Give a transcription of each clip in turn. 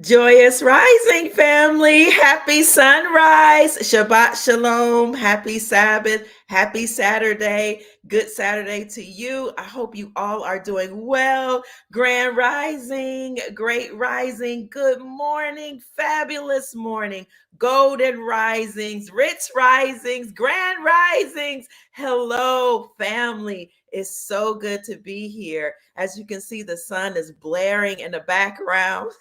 Joyous rising, family. Happy sunrise. Shabbat shalom. Happy Sabbath. Happy Saturday. Good Saturday to you. I hope you all are doing well. Grand rising, great rising, good morning, fabulous morning, golden risings, rich risings, grand risings. Hello, family. It's so good to be here. As you can see, the sun is blaring in the background.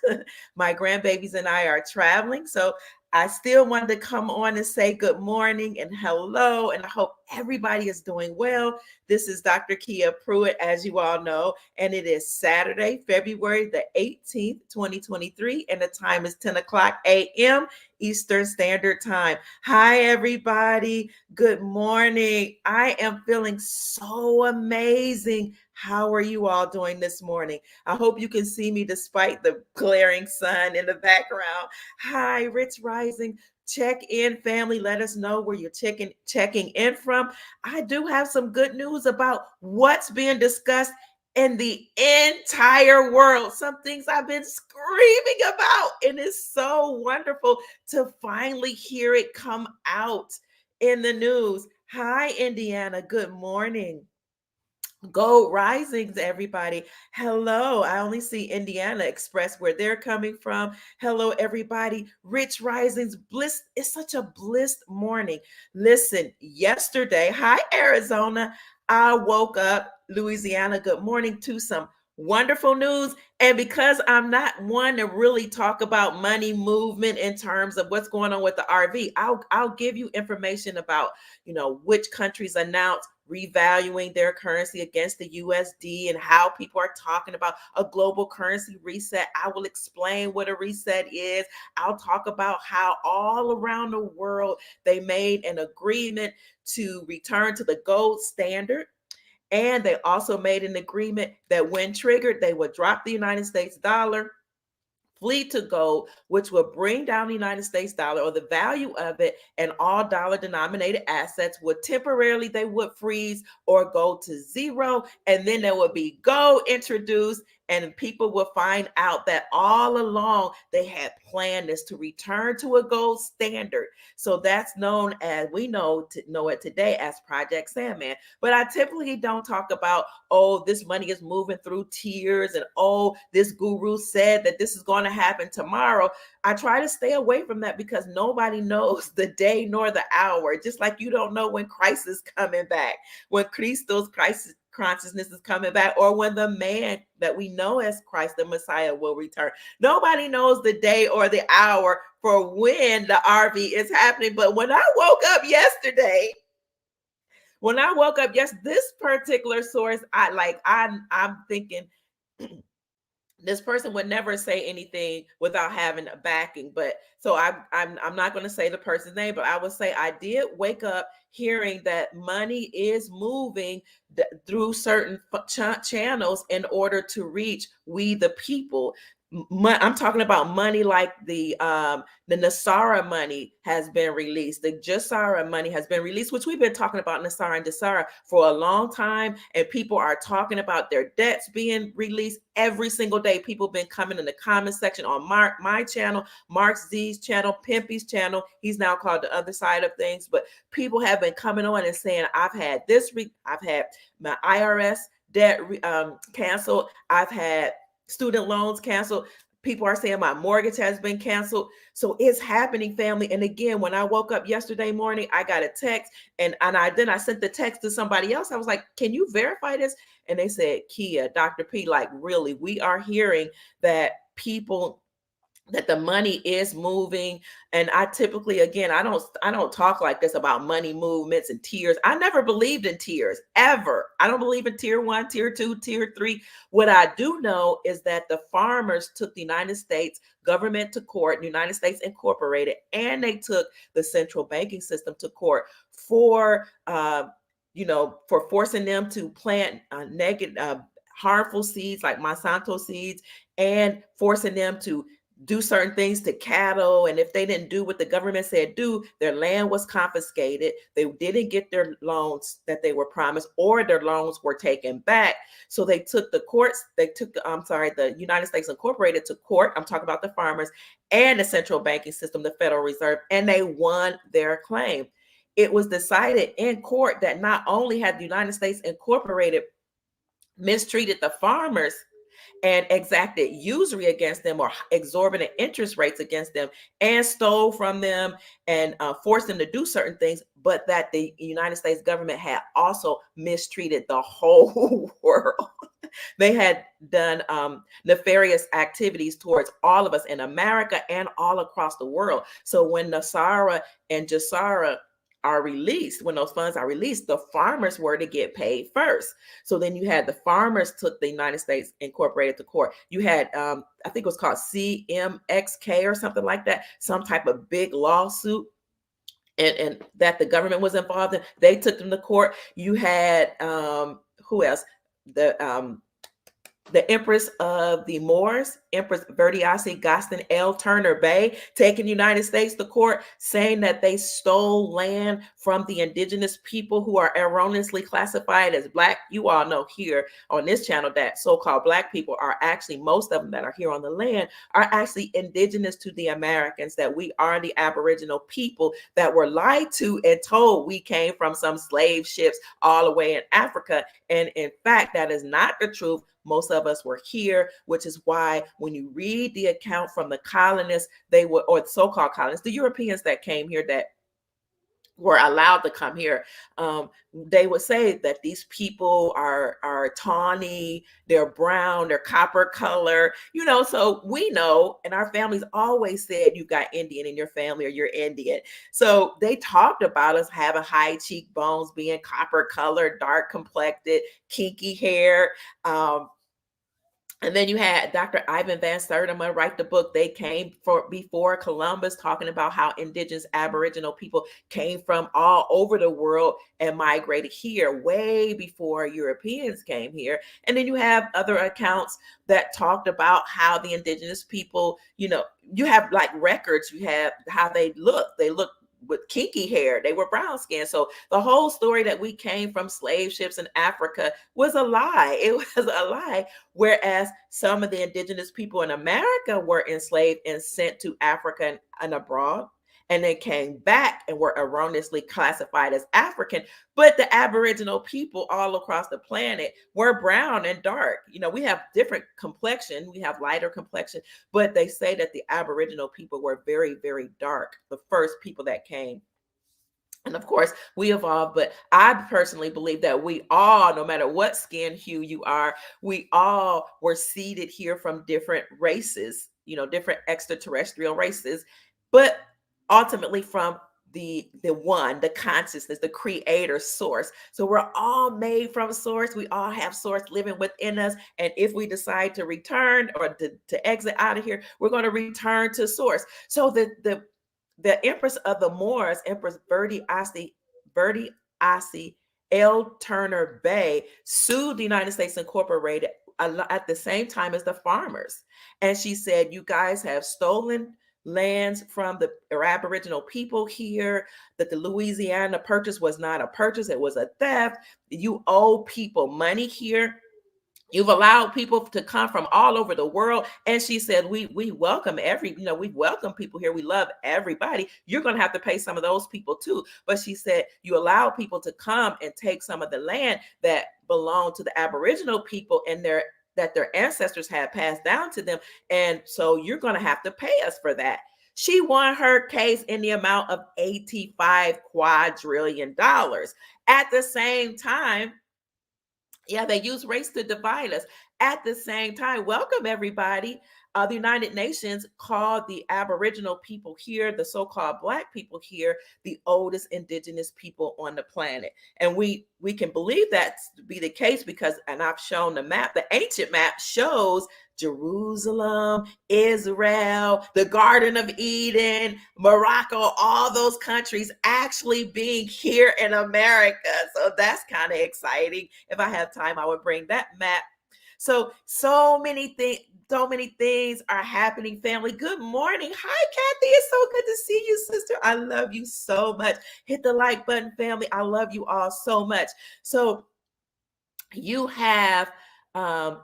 My grandbabies and I are traveling. So I still wanted to come on and say good morning and hello. And I hope everybody is doing well. This is Dr. Kia Pruitt, as you all know, and it is Saturday, February the 18th, 2023, and the time is 10 o'clock a.m. Eastern Standard Time. Hi, everybody. Good morning. I am feeling so amazing. How are you all doing this morning? I hope you can see me despite the glaring sun in the background. Hi, Rich Rising. Check in, family. Let us know where you're checking in from. I do have some good news about what's being discussed in the entire world. Some things I've been screaming about, and it's so wonderful to finally hear it come out in the news. Hi, Indiana. Good morning. Gold Risings, everybody. Hello. I only see Indiana Express where they're coming from. Hello, everybody. Rich Risings. Bliss. It's such a blissed morning. Listen, yesterday, hi, Arizona. I woke up, Louisiana. Good morning, to some wonderful news. And because I'm not one to really talk about money movement in terms of what's going on with the RV, I'll give you information about, which countries announced revaluing their currency against the USD and how people are talking about a global currency reset. I will explain what a reset is. I'll talk about how all around the world they made an agreement to return to the gold standard. And they also made an agreement that when triggered, they would drop the United States dollar, flee to gold, which will bring down the United States dollar or the value of it, and all dollar denominated assets would temporarily, they would freeze or go to zero. And then there would be gold introduced, and people will find out that all along they had planned this to return to a gold standard. So that's known as, we know it today as Project Sandman. But I typically don't talk about, oh, this money is moving through tiers, and oh, this guru said that this is going to happen tomorrow. I try to stay away from that because nobody knows the day nor the hour, just like you don't know when Christ is coming back, when Christo's crisis consciousness is coming back, or when the man that we know as Christ the Messiah will return. Nobody knows the day or the hour for when the RV is happening. But when I woke up yesterday, this particular source, I'm thinking this person would never say anything without having a backing. But so I'm not going to say the person's name, but I would say I did wake up hearing that money is moving through certain channels in order to reach we the people. I'm talking about money like the Nasara money has been released. The Jasara money has been released, which we've been talking about Nasara and Dasara for a long time. And people are talking about their debts being released every single day. People have been coming in the comment section on my channel, Mark Z's channel, Pimpy's channel. He's now called The Other Side of Things. But people have been coming on and saying, I've had I've had my IRS debt canceled. I've had student loans canceled. People are saying my mortgage has been canceled. So it's happening, family. And again, when I woke up yesterday morning, I got a text, and I sent the text to somebody else. I was like, can you verify this? And they said, Kia, Dr. P, like, really, we are hearing that that the money is moving. And I typically, again, I don't talk like this about money movements and tiers. I never believed in tiers, ever. I don't believe in tier 1, tier 2, tier 3. What I do know is that the farmers took the United States government to court, United States Incorporated, and they took the central banking system to court for for forcing them to plant negative harmful seeds like Monsanto seeds, and forcing them to do certain things to cattle. And if they didn't do what the government said do, their land was confiscated. They didn't get their loans that they were promised, or their loans were taken back. So they took the United States Incorporated to court. I'm talking about the farmers and the central banking system, the Federal Reserve, and they won their claim. It was decided in court that not only had the United States Incorporated mistreated the farmers and exacted usury against them, or exorbitant interest rates against them, and stole from them and forced them to do certain things, but that the United States government had also mistreated the whole world. They had done nefarious activities towards all of us in America and all across the world. So when Nasara and Jasara are released, when those funds are released, the farmers were to get paid first. So then you had the farmers took the United States Incorporated to court. You had, I think it was called CMXK or something like that, some type of big lawsuit. And that the government was involved in. They took them to court. You had who else? The Empress of the Moors, Empress Verdiasi Gaston L. Turner Bay, taking the United States to court, saying that they stole land from the indigenous people who are erroneously classified as Black. You all know here on this channel that so-called Black people are actually, most of them that are here on the land, are actually indigenous to the Americans, that we are the Aboriginal people that were lied to and told we came from some slave ships all the way in Africa. And in fact, that is not the truth. Most of us were here, which is why when you read the account from the colonists, they were, or so-called colonists, the Europeans that came here, that were allowed to come here, they would say that these people are tawny, they're brown, they're copper color, so we know, and our families always said you got Indian in your family or you're Indian. So they talked about us having high cheekbones, being copper colored, dark complected, kinky hair. And then you had Dr. Ivan Van Sertima write the book, They Came Before Columbus, talking about how indigenous Aboriginal people came from all over the world and migrated here way before Europeans came here. And then you have other accounts that talked about how the indigenous people, you have like records, you have how they look. They look with kinky hair, they were brown skinned. So the whole story that we came from slave ships in Africa was a lie. It was a lie. Whereas some of the indigenous people in America were enslaved and sent to Africa and abroad, and then came back and were erroneously classified as African. But the Aboriginal people all across the planet were brown and dark. We have different complexion, we have lighter complexion, but they say that the Aboriginal people were very, very dark, the first people that came. And of course, we evolved, but I personally believe that we all, no matter what skin hue you are, we all were seeded here from different races, different extraterrestrial races, but ultimately from the one, the consciousness, the creator source. So we're all made from source. We all have source living within us. And if we decide to return or to exit out of here, we're going to return to source. So the Empress of the Moors, Empress Verdiasi L. Turner Bay, sued the United States Incorporated at the same time as the farmers. And she said, you guys have stolen lands from the Aboriginal people here, that the Louisiana purchase was not a purchase, it was a theft. You owe people money here. You've allowed people to come from all over the world. And she said, we welcome we welcome people here. We love everybody. You're going to have to pay some of those people too. But she said, you allow people to come and take some of the land that belonged to the Aboriginal people and that their ancestors had passed down to them. And so you're going to have to pay us for that. She won her case in the amount of $85 quadrillion. At the same time, they use race to divide us. At the same time, welcome everybody. The United Nations called the Aboriginal people here, the so-called Black people here, the oldest indigenous people on the planet. And we can believe that to be the case because, and I've shown the map, the ancient map shows Jerusalem, Israel, the Garden of Eden, Morocco, all those countries actually being here in America. So that's kind of exciting. If I have time, I would bring that map. So many things, So many things are happening, family. Good morning. Hi, Kathy. It's so good to see you, sister. I love you so much. Hit the like button, family. I love you all so much. So you have the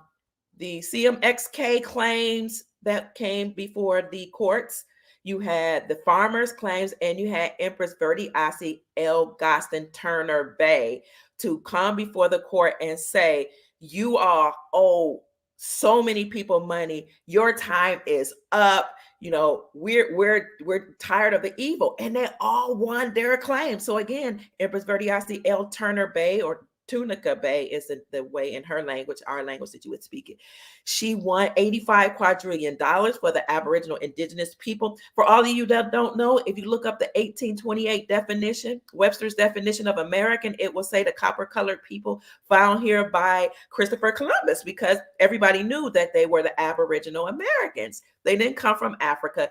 CMXK claims that came before the courts. You had the farmers' claims, and you had Empress Verdi Asi L. Gostin Turner Bay to come before the court and say, you all owe so many people money. Your time is up. You know, we're tired of the evil. And they all won their claim. So again, Empress Verdi Asi L. Turner Bay, or Tunica Bay is the way in her language, our language that you would speak it. She won $85 quadrillion for the Aboriginal indigenous people. For all of you that don't know, if you look up the 1828 definition, Webster's definition of American, it will say the copper-colored people found here by Christopher Columbus, because everybody knew that they were the Aboriginal Americans. They didn't come from Africa.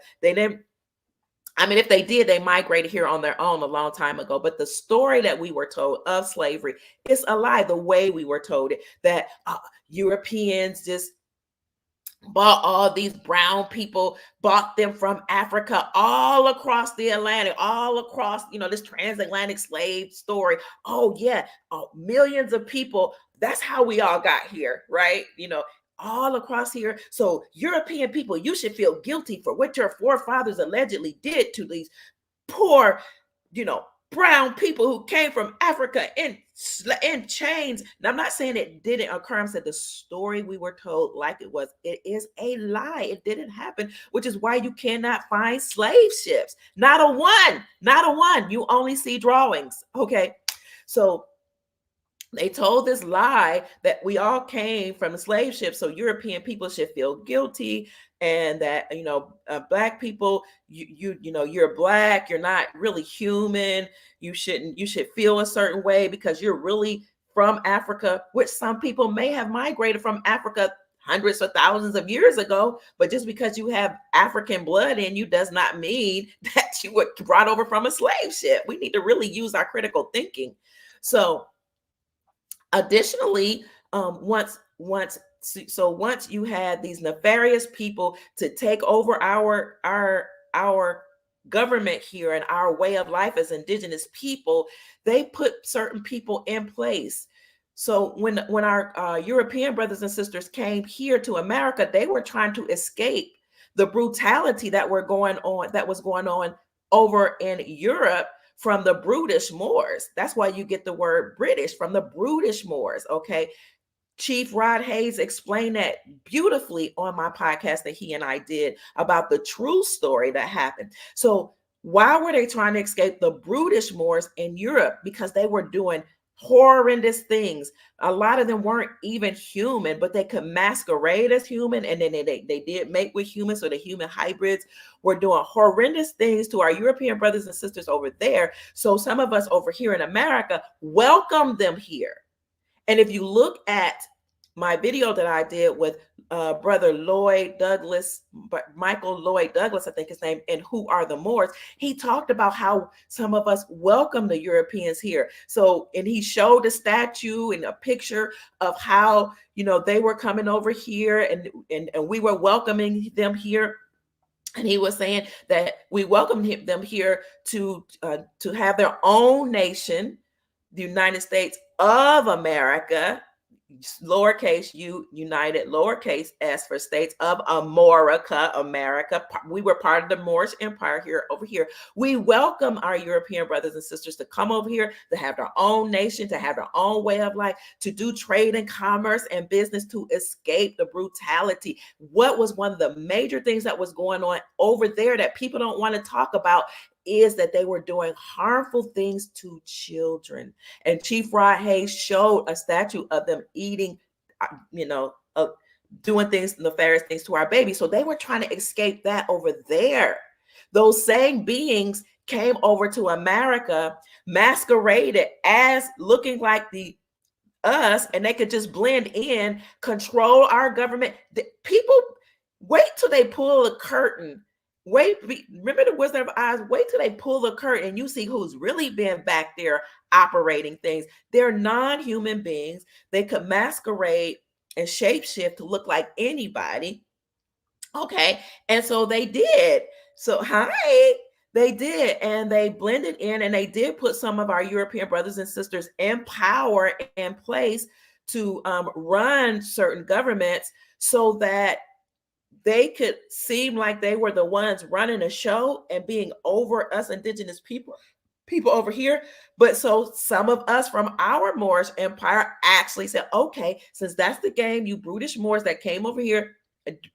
If they did, they migrated here on their own a long time ago. But the story that we were told of slavery is a lie. The way we were told it, that Europeans just bought all these brown people, bought them from Africa, all across the Atlantic, all across, this transatlantic slave story. Oh yeah, millions of people. That's how we all got here, right? All across here. So European people, you should feel guilty for what your forefathers allegedly did to these poor, brown people who came from Africa in chains. Now, I'm not saying it didn't occur. I'm saying the story we were told like it was. It is a lie. It didn't happen, which is why you cannot find slave ships. Not a one. You only see drawings. Okay. So they told this lie that we all came from the slave ships, so European people should feel guilty, and that Black people, you're Black, you're not really human. You should feel a certain way because you're really from Africa, which some people may have migrated from Africa hundreds of thousands of years ago. But just because you have African blood in you does not mean that you were brought over from a slave ship. We need to really use our critical thinking. So additionally, once you had these nefarious people to take over our government here and our way of life as indigenous people, they put certain people in place. So when our European brothers and sisters came here to America, they were trying to escape the brutality that was going on over in Europe from the brutish Moors. That's why you get the word British, from the brutish Moors. Okay. Chief Rod Hayes explained that beautifully on my podcast that he and I did about the true story that happened. So why were they trying to escape the brutish Moors in Europe? Because they were doing horrendous things. A lot of them weren't even human, but they could masquerade as human, and then they did mate with humans. So the human hybrids were doing horrendous things to our European brothers and sisters over there. So some of us over here in America welcomed them here. And if you look at my video that I did with brother Lloyd Douglas, Michael Lloyd Douglas, I think his name, and Who Are the Moors, he talked about how some of us welcome the Europeans here. So, and he showed a statue and a picture of how, they were coming over here and we were welcoming them here. And he was saying that we welcomed them here to have their own nation, the United States of America, lowercase u, united, lowercase s for states of America. We were part of the Moorish Empire here over here. We welcome our European brothers and sisters to come over here, to have their own nation, to have their own way of life, to do trade and commerce and business, to escape the brutality. What was one of the major things that was going on over there that people don't want to talk about is that they were doing harmful things to children. And Chief Rod Hayes showed a statue of them eating, doing things, nefarious things to our babies. So they were trying to escape that over there. Those same beings came over to America, masqueraded as looking like us, and they could just blend in, control our government. The people, wait till they pull the curtain. Remember the Wizard of Oz? Wait till they pull the curtain and you see who's really been back there operating things. They're non-human beings. They could masquerade and shapeshift to look like anybody. Okay. And so they did. So, hi. They did. And they blended in and they did put some of our European brothers and sisters in power in place to run certain governments so that they could seem like they were the ones running the show and being over us indigenous people over here. But so some of us from our Moorish empire actually said, okay, since that's the game you brutish Moors that came over here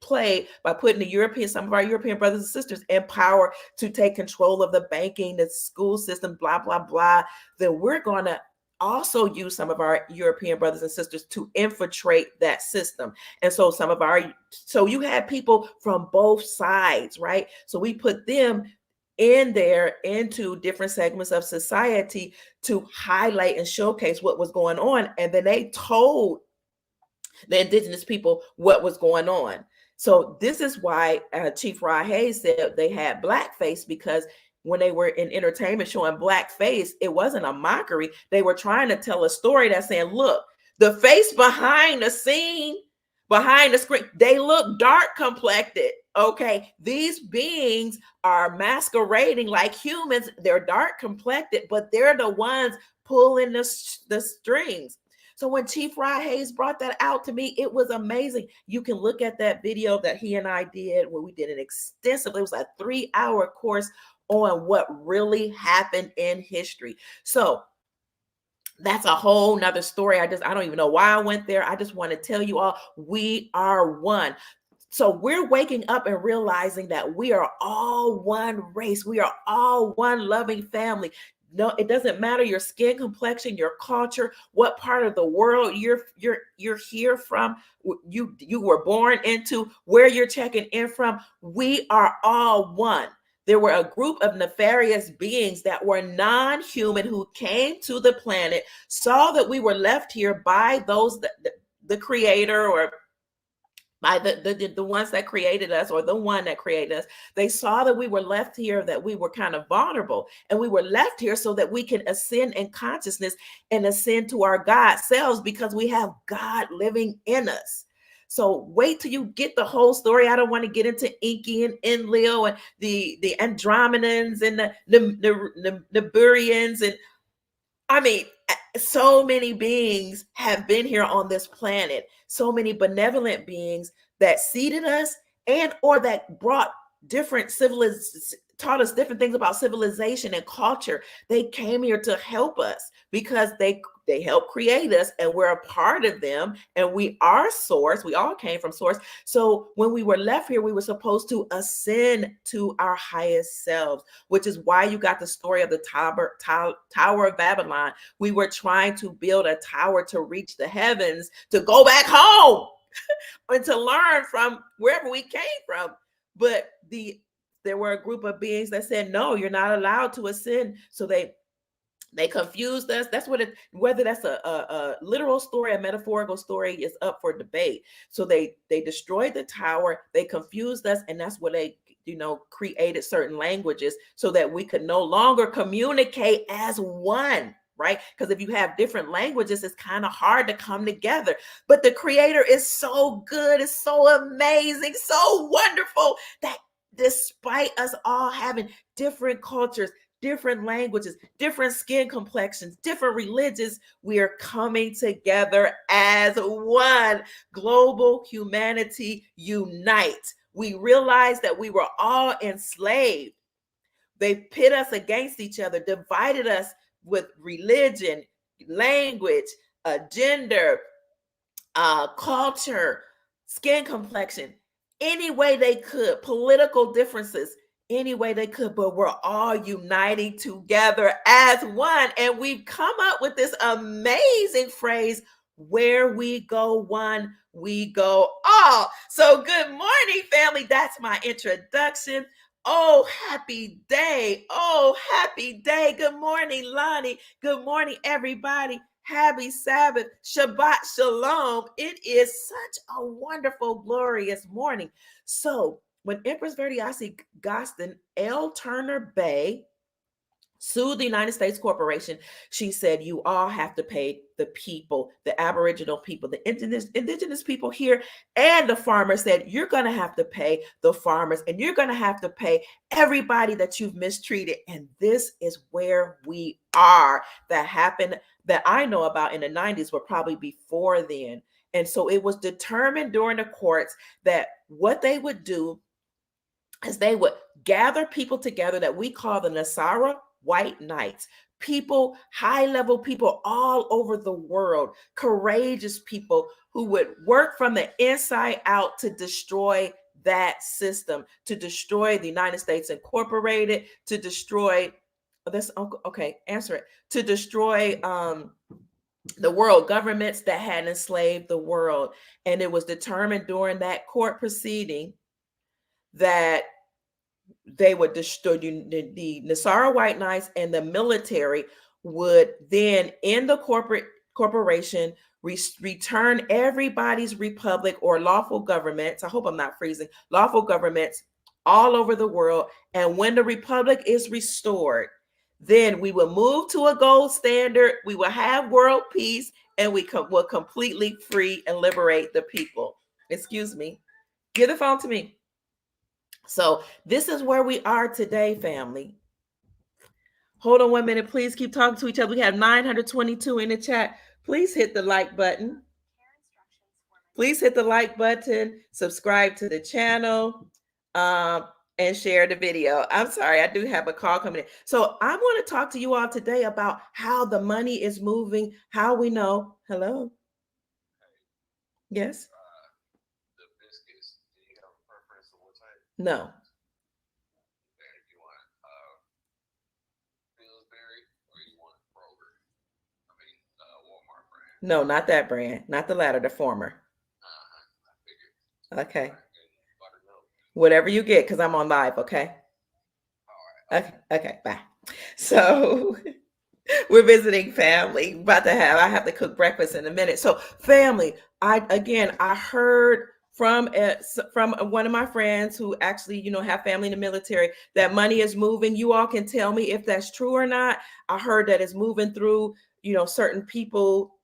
play by putting some of our European brothers and sisters in power to take control of the banking, the school system, blah, blah, blah, then we're going to also use some of our European brothers and sisters to infiltrate that system. And so so you had people from both sides, right? So we put them in there into different segments of society to highlight and showcase what was going on. And then they told the indigenous people what was going on. So this is why Chief Rod Hayes said they had blackface, because when they were in entertainment showing blackface, it wasn't a mockery. They were trying to tell a story that's saying, look, the face behind the scene, behind the screen, they look dark complected. Okay, these beings are masquerading like humans. They're dark complected, but they're the ones pulling the strings. So when Chief Rod Hayes brought that out to me, it was amazing. You can look at that video that he and I did where we did it extensively. It was a 3-hour course on what really happened in history. So that's a whole nother story. I don't even know why I went there. I just want to tell you all, we are one. So we're waking up and realizing that we are all one race. We are all one loving family. No, it doesn't matter your skin complexion, your culture, what part of the world you're here from, you were born into, where you're checking in from. We are all one. There were a group of nefarious beings that were non-human who came to the planet, saw that we were left here by the creator, or by the ones that created us, or the one that created us. They saw that we were left here, that we were kind of vulnerable, and we were left here so that we can ascend in consciousness and ascend to our God selves, because we have God living in us. So wait till you get the whole story. I don't want to get into Inky and Enlil and the Andromedans and the Niburians, and I mean, so many beings have been here on this planet, so many benevolent beings that seeded us and or that brought different taught us different things about civilization and culture. They came here to help us because they helped create us, and we're a part of them, and we are source. We all came from source. So when we were left here, we were supposed to ascend to our highest selves, which is why you got the story of the Tower of Babylon. We were trying to build a tower to reach the heavens, to go back home and to learn from wherever we came from. But there were a group of beings that said, no, you're not allowed to ascend. So they confused us. That's whether that's a literal story, a metaphorical story, is up for debate. So they destroyed the tower, they confused us, and that's what they created certain languages so that we could no longer communicate as one. Right? Because if you have different languages, it's kind of hard to come together. But the creator is so good, it's so amazing, so wonderful, that despite us all having different cultures, different languages, different skin complexions, different religions, we are coming together as one. Global humanity unite. We realize that we were all enslaved. They pit us against each other, divided us with religion, language, gender, culture, skin complexion, any way they could, political differences, any way they could, but we're all uniting together as one. And we've come up with this amazing phrase, where we go one, we go all. So good morning, family. That's my introduction. Oh, happy day. Oh, happy day. Good morning, Lonnie. Good morning, everybody. Happy Sabbath. Shabbat Shalom. It is such a wonderful, glorious morning. So when Empress Verdiasi Gostin, L. Turner Bay, sued the United States corporation. She said, you all have to pay the people, the Aboriginal people, the indigenous people here, and the farmers. Said, you're going to have to pay the farmers, and you're going to have to pay everybody that you've mistreated. And this is where we are. That happened, that I know about in the 90s, but probably before then. And so it was determined during the courts that what they would do is they would gather people together that we call the Nasara White Knights, people, high level people all over the world, courageous people who would work from the inside out to destroy that system, to destroy the United States Incorporated, to destroy this. Okay, answer it. To destroy the world governments that had enslaved the world. And it was determined during that court proceeding that they would destroy the Nasara White Knights, and the military would then in the corporation return everybody's republic or lawful governments. I hope I'm not freezing. Lawful governments all over the world. And when the republic is restored, then we will move to a gold standard. We will have world peace, and we will completely free and liberate the people. Excuse me. Give the phone to me. So this is where we are today, family. Hold on 1 minute. Please keep talking to each other. We have 922 in the chat. Please hit the like button. Please hit the like button, subscribe to the channel, and share the video. I'm sorry, I do have a call coming in. So I want to talk to you all today about how the money is moving, how we know. Hello? Yes? The biscuits, do you have a preference of what type? No. If you want Pillsbury or you want Kroger? I mean, Walmart brand. No, not that brand. Not the latter, the former. I figured. Okay. Buttermilk. Whatever you get, because I'm on live, okay? All right. Okay, bye. So we're visiting family. I have to cook breakfast in a minute. So family, I heard from one of my friends who actually, have family in the military, that money is moving. You all can tell me if that's true or not. I heard that it's moving through, certain people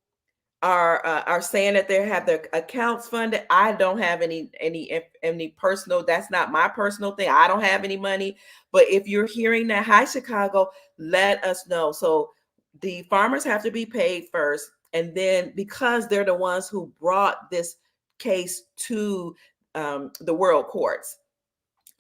are saying that they have their accounts funded. I don't have any personal. That's not my personal thing. I don't have any money. But if you're hearing that, hi Chicago, let us know. So the farmers have to be paid first, and then because they're the ones who brought this case to the world courts.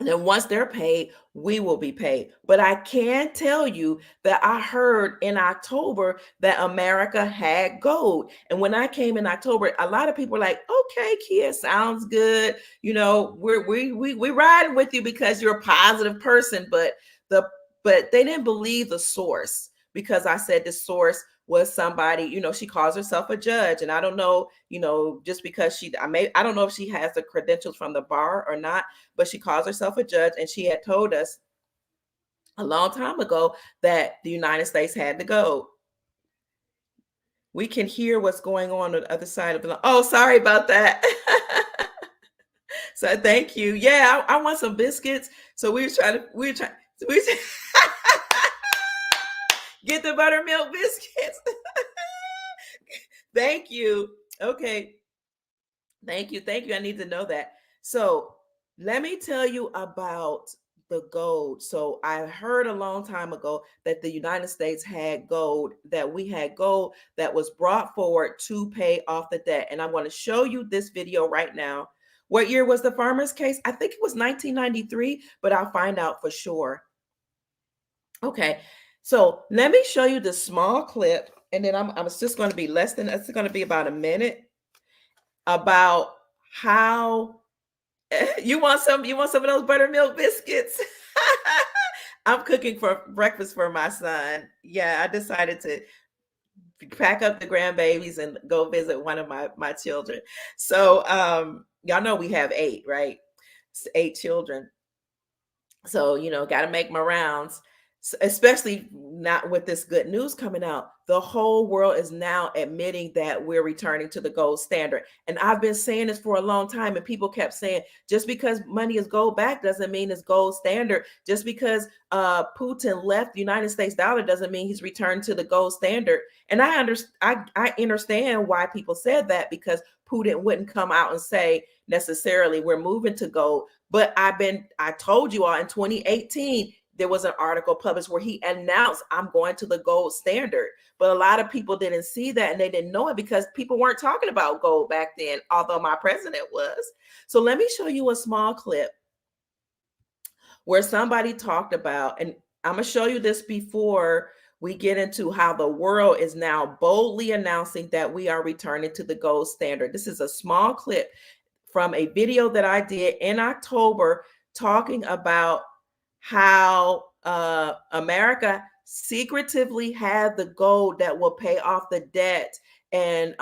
And then once they're paid, we will be paid. But I can tell you that I heard in October that America had gold. And when I came in October, a lot of people were like, okay, Kia, sounds good. We're riding with you because you're a positive person. But they didn't believe the source, because I said the source was somebody, she calls herself a judge. And I don't know, just because I don't know if she has the credentials from the bar or not, but she calls herself a judge. And she had told us a long time ago that the United States had the gold. We can hear what's going on the other side of the. Oh, sorry about that. So thank you. Yeah, I want some biscuits. So we were trying get the buttermilk biscuits. Thank you. Okay. Thank you. I need to know that. So let me tell you about the gold. So I heard a long time ago that the United States had gold, that we had gold that was brought forward to pay off the debt. And I'm going to show you this video right now. What year was the farmer's case? I think it was 1993, but I'll find out for sure. Okay. So let me show you the small clip, and then I'm just going to be it's going to be about a minute, about how you want some of those buttermilk biscuits. I'm cooking for breakfast for my son. Yeah, I decided to pack up the grandbabies and go visit one of my children. So y'all know we have 8, right? It's 8 children. So, got to make my rounds. especially not with this good news coming out. The whole world is now admitting that we're returning to the gold standard. And I've been saying this for a long time, and people kept saying, just because money is gold back doesn't mean it's gold standard. Just because Putin left the United States dollar doesn't mean he's returned to the gold standard. And I understand why people said that, because Putin wouldn't come out and say necessarily we're moving to gold. But I told you all in 2018, there was an article published where he announced, I'm going to the gold standard. But a lot of people didn't see that, and they didn't know it because people weren't talking about gold back then, although my president was. So let me show you a small clip where somebody talked about, and I'm going to show you this before we get into how the world is now boldly announcing that we are returning to the gold standard. This is a small clip from a video that I did in October talking about how America secretively had the gold that will pay off the debt, and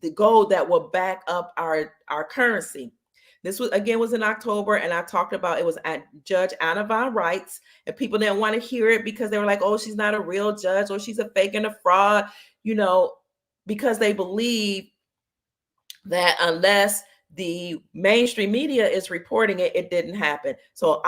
the gold that will back up our currency. This was in October, and I talked about, it was at Judge Anna Von Reitz, and people didn't want to hear it because they were like, oh, she's not a real judge, or she's a fake and a fraud, because they believe that unless the mainstream media is reporting it, it didn't happen. So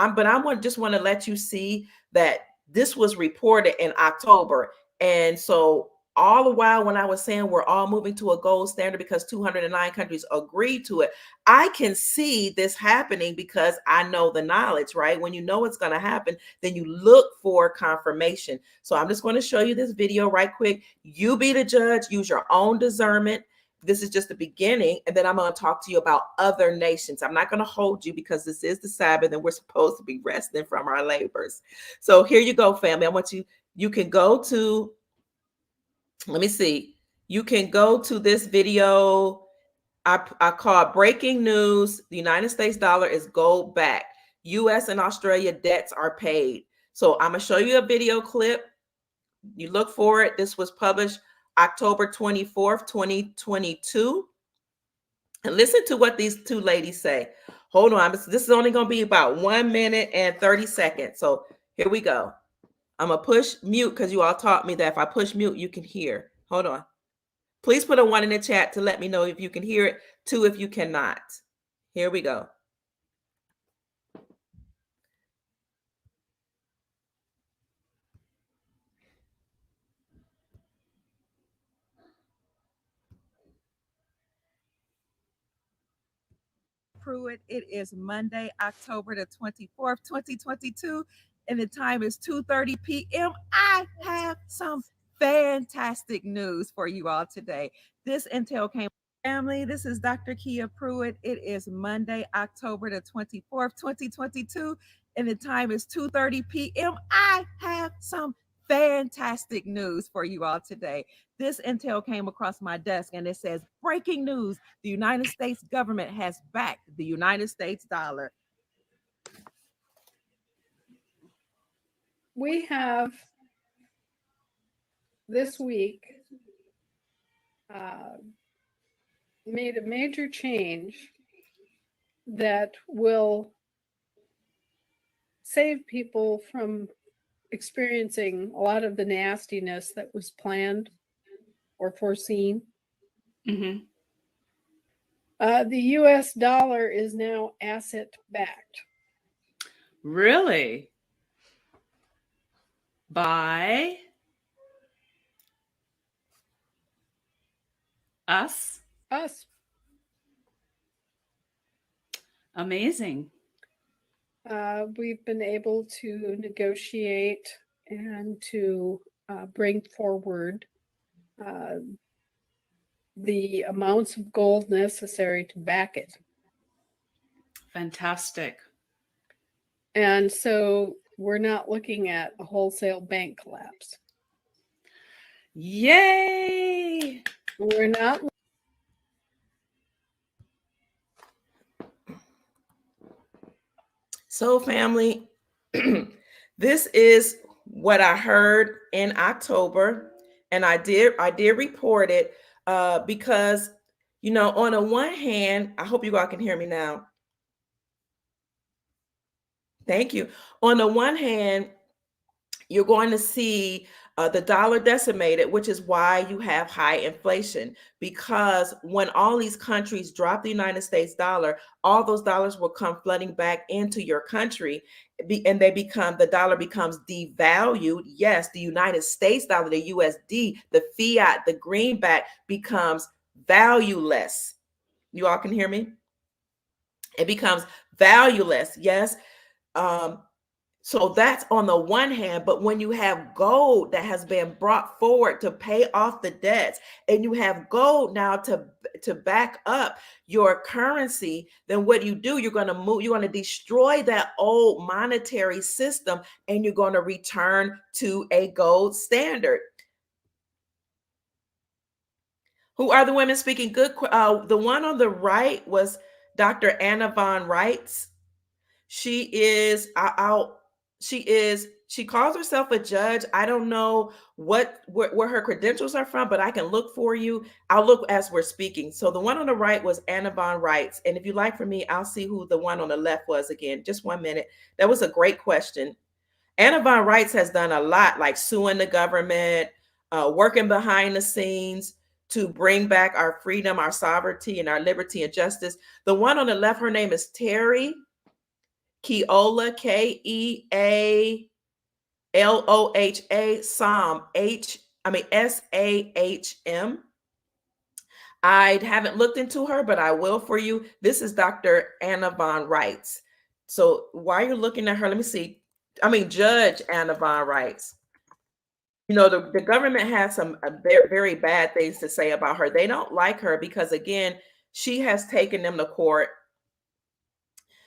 just want to let you see that this was reported in October. And so all the while when I was saying we're all moving to a gold standard because 209 countries agreed to it, I can see this happening because I know the knowledge, right? When you know it's going to happen, then you look for confirmation. So I'm just going to show you this video right quick. You be the judge, use your own discernment. This is just the beginning, and then I'm going to talk to you about other nations. I'm not going to hold you because this is the Sabbath and we're supposed to be resting from our labors. So here you go, family. I want you can go to, let me see. You can go to this video. I call it Breaking News. The United States dollar is gold back. US and Australia debts are paid. So I'm going to show you a video clip. You look for it. This was published October 24th, 2022. And listen to what these two ladies say. Hold on. This is only going to be about 1 minute and 30 seconds. So here we go. I'm going to push mute because you all taught me that if I push mute, you can hear. Hold on. Please put a 1 in the chat to let me know if you can hear it. 2 if you cannot. Here we go. Pruitt. It is Monday, October the 24th, 2022, and the time is 2:30 p.m. I have some fantastic news for you all today. This intel came family. This is Dr. Kia Pruitt. It is Monday, October the 24th, 2022, and the time is 2:30 p.m. I have some fantastic news for you all today. This intel came across my desk and it says, breaking news, the United States government has backed the United States dollar. We have this week made a major change that will save people from experiencing a lot of the nastiness that was planned or foreseen. Mm-hmm. The US dollar is now asset backed. Really? By us? Us. Amazing. We've been able to negotiate and to bring forward the amounts of gold necessary to back it. Fantastic. And so we're not looking at a wholesale bank collapse. Yay! We're not. So family, this is what I heard in October, and I did report it because, on the one hand, I hope you all can hear me now. Thank you. On the one hand, you're going to see the dollar decimated, which is why you have high inflation. Because when all these countries drop the United States dollar, all those dollars will come flooding back into your country, and the dollar becomes devalued. Yes, the United States dollar, the USD, the fiat, the greenback becomes valueless. You all can hear me? It becomes valueless. Yes. So that's on the one hand, but when you have gold that has been brought forward to pay off the debts, and you have gold now to back up your currency, then what you do, you're going to destroy that old monetary system, and you're going to return to a gold standard. Who are the women speaking? Good. The one on the right was Dr. Anna von Reitz. She is she calls herself a judge. I don't know where her credentials are from, but I can look for you. I'll look as we're speaking. So the one on the right was Anna von Reitz. And if you like for me, I'll see who the one on the left was again. Just 1 minute. That was a great question. Anna von Reitz has done a lot, like suing the government, working behind the scenes to bring back our freedom, our sovereignty, and our liberty and justice. The one on the left, her name is Terry Keola, Kealoha, Saham. I haven't looked into her, but I will for you. This is Dr. Anna von Reitz. So while you're looking at her, let me see. Judge Anna von Reitz. You know, the government has some very, very bad things to say about her. They don't like her because, again, she has taken them to court.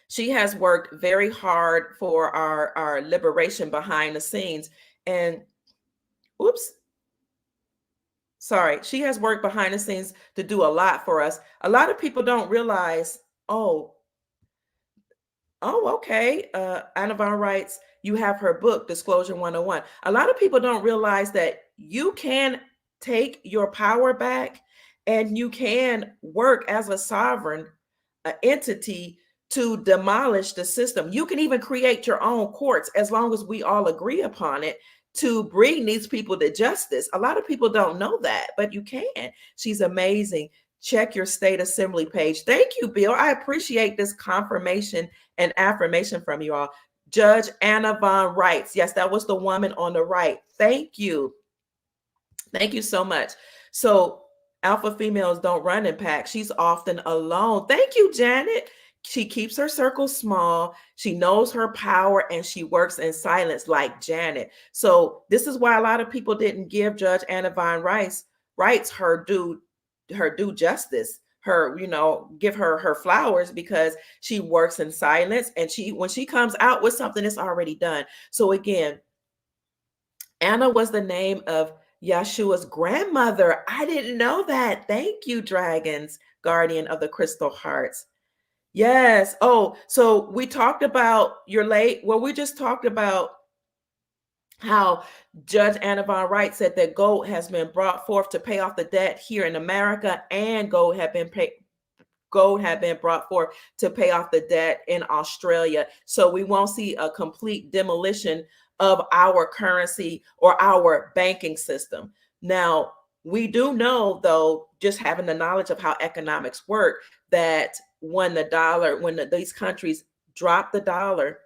She has worked very hard for our liberation behind the scenes. And she has worked behind the scenes to do a lot for us. A lot of people don't realize, okay. Anna von Reitz, you have her book, Disclosure 101. A lot of people don't realize that you can take your power back and you can work as a sovereign entity to demolish the system. You can even create your own courts as long as we all agree upon it to bring these people to justice. A lot of people don't know that, but you can. She's amazing. Check your state assembly page. Thank you, Bill. I appreciate this confirmation and affirmation from you all. Judge Anna von Reitz. Yes, that was the woman on the right. Thank you. Thank you so much. So alpha females don't run in packs. She's often alone. Thank you, Janet. She keeps her circle small. She knows her power and she works in silence like Janet. So this is why a lot of people didn't give Judge Anna von Reitz her due justice, give her flowers, because she works in silence, and when she comes out with something, it's already done. So again, Anna was the name of Yeshua's grandmother. I didn't know that. Thank you, Dragons, guardian of the crystal hearts. Yes. Oh, so we talked about we just talked about how Judge Anna von Reitz said that gold has been brought forth to pay off the debt here in America, and gold had been brought forth to pay off the debt in Australia. So we won't see a complete demolition of our currency or our banking system. Now, we do know, though, just having the knowledge of how economics work, that when these countries dropped the dollar,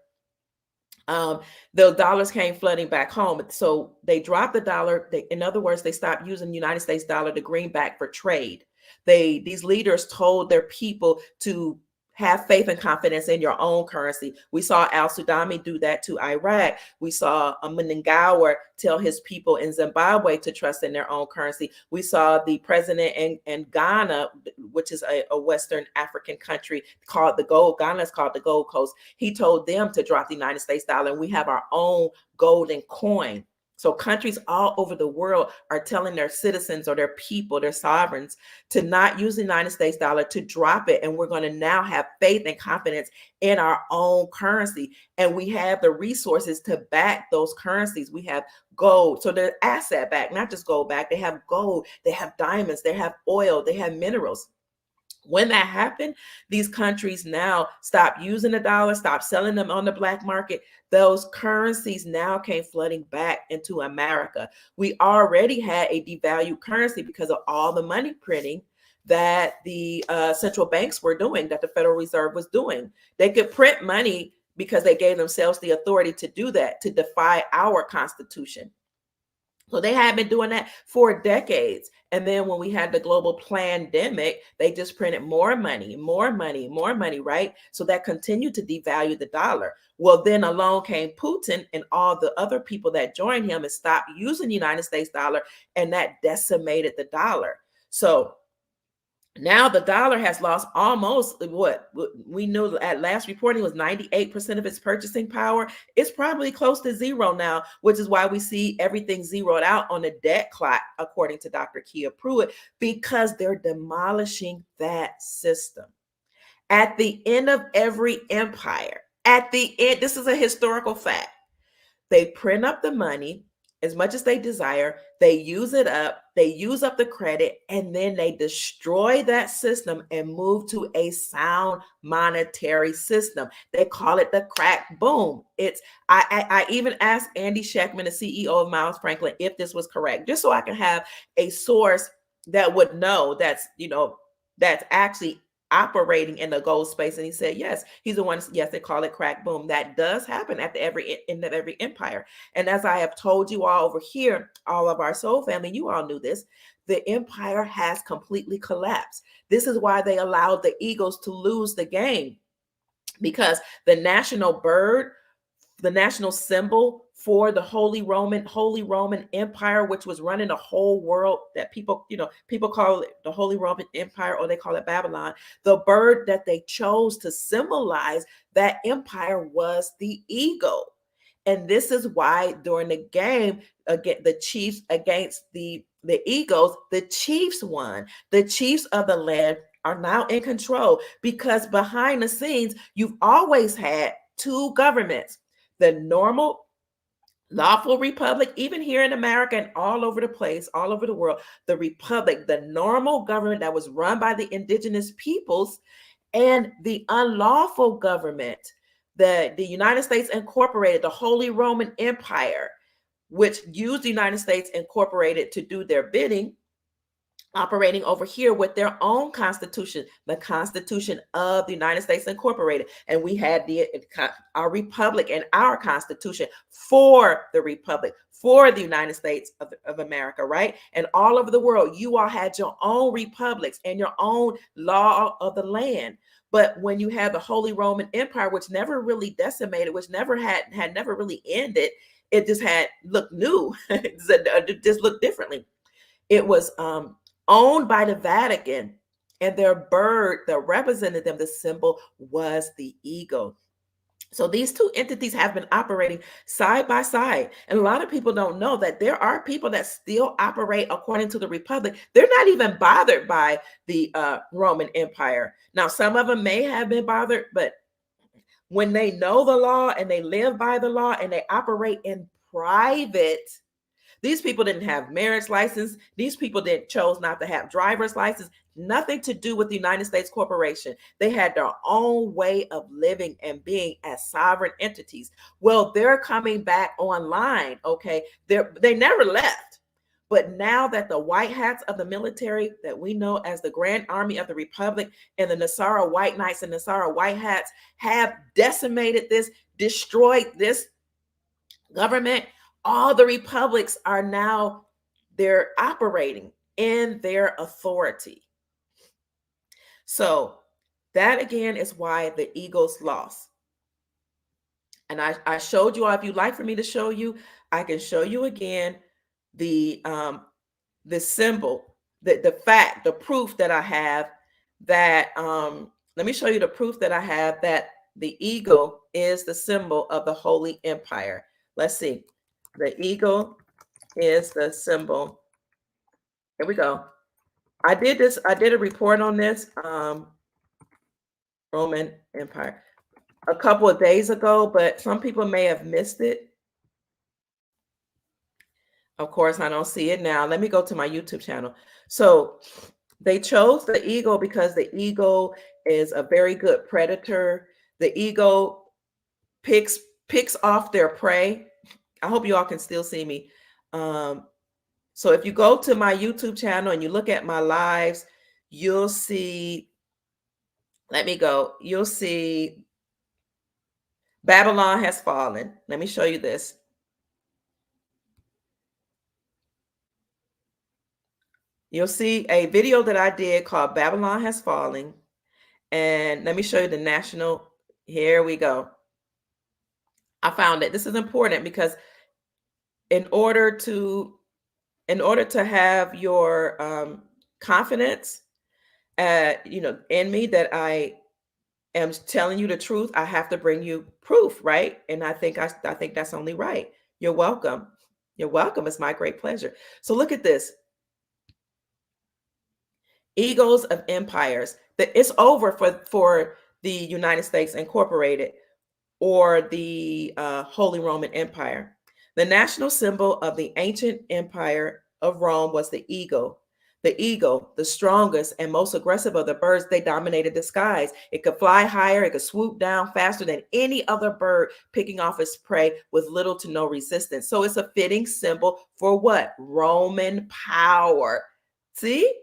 the dollars came flooding back home. So they dropped the dollar. In other words, they stopped using the United States dollar to greenback for trade. These leaders told their people to have faith and confidence in your own currency. We saw al-Sudami do that to Iraq. We saw Mnangagwa tell his people in Zimbabwe to trust in their own currency. We saw the president in Ghana, which is a Western African country called the Gold. Ghana is called the Gold Coast. He told them to drop the United States dollar, and we have our own golden coin. So countries all over the world are telling their citizens or their people, their sovereigns, to not use the United States dollar, to drop it. And we're going to now have faith and confidence in our own currency. And we have the resources to back those currencies. We have gold. So they're asset backed, not just gold backed. They have gold, they have diamonds, they have oil, they have minerals. When that happened, these countries now stopped using the dollar, stopped selling them on the black market. Those currencies now came flooding back into America. We already had a devalued currency because of all the money printing that the central banks were doing, that the Federal Reserve was doing. They could print money because they gave themselves the authority to do that, to defy our Constitution. So they had been doing that for decades. And then when we had the global pandemic, they just printed more money, more money, more money, right? So that continued to devalue the dollar. Well, then along came Putin and all the other people that joined him and stopped using the United States dollar, and that decimated the dollar. So now the dollar has lost almost what we knew at last reporting was 98% of its purchasing power. It's probably close to zero now, which is why we see everything zeroed out on the debt clock, according to Dr. Kia Pruitt, because they're demolishing that system. At the end of every empire, at the end, this is a historical fact, they print up the money as much as they desire, they use it up, they use up the credit, and then they destroy that system and move to a sound monetary system. They call it the crack boom. I even asked Andy Schectman, the CEO of Miles Franklin, if this was correct, just so I can have a source that would know that's actually operating in the gold space. And he said, yes, he's the one. Yes, they call it crack boom. That does happen at the end of every empire. And as I have told you all over here, all of our soul family, you all knew this, the empire has completely collapsed. This is why they allowed the Eagles to lose the game, because the national bird, the national symbol for the Holy Roman Empire, which was running the whole world, that people call it the Holy Roman Empire, or they call it Babylon. The bird that they chose to symbolize that empire was the eagle. And this is why during the game, again, the Chiefs against the Eagles, the Chiefs won. The Chiefs of the land are now in control, because behind the scenes, you've always had two governments: the normal lawful republic, even here in America and all over the place, all over the world, the republic, the normal government that was run by the indigenous peoples, and the unlawful government, the United States Incorporated, the Holy Roman Empire, which used the United States Incorporated to do their bidding, operating over here with their own constitution, the Constitution of the United States Incorporated. And we had our republic and our constitution for the republic, for the United States of America, right? And all over the world, you all had your own republics and your own law of the land. But when you have the Holy Roman Empire, which never really decimated, which never had never really ended, it just had looked new, it just looked differently. It was owned by the Vatican, and their bird that represented them, the symbol, was the eagle. So these two entities have been operating side by side. And a lot of people don't know that there are people that still operate according to the Republic. They're not even bothered by the Roman Empire. Now, some of them may have been bothered, but when they know the law and they live by the law and they operate in private, these people didn't have marriage license. These people chose not to have driver's license. Nothing to do with the United States Corporation. They had their own way of living and being as sovereign entities. Well, they're coming back online. Okay, they never left. But now that the white hats of the military that we know as the Grand Army of the Republic and the Nasara White Knights and Nasara White Hats have decimated this, destroyed this government, all the republics are now, they're operating in their authority. So that again is why the Eagles lost. And I showed you all. If you'd like for me to show you, I can show you again the symbol, the proof that I have that, let me show you the proof that I have that the eagle is the symbol of the Holy Empire. Let's see. The eagle is the symbol. Here we go. I did a report on this Roman Empire a couple of days ago, but some people may have missed it. Of course, I don't see it now. Let me go to my YouTube channel. So They chose the eagle because the eagle is a very good predator. The eagle picks off their prey. I hope you all can still see me. So if you go to my YouTube channel and you look at my lives, you'll see, let me go, you'll see Babylon has fallen. Let me show you this. You'll see a video that I did called Babylon Has Fallen. And let me show you the national. Here we go. I found it. This is important because in order to have your confidence, in me that I am telling you the truth, I have to bring you proof, right? And I think that's only right. You're welcome. You're welcome. It's my great pleasure. So look at this. Egos of empires. It's over for the United States Incorporated or the Holy Roman Empire. The national symbol of the ancient empire of Rome was the eagle. The eagle, the strongest and most aggressive of the birds, they dominated the skies. It could fly higher, it could swoop down faster than any other bird, picking off its prey with little to no resistance. So it's a fitting symbol for what? Roman power. See?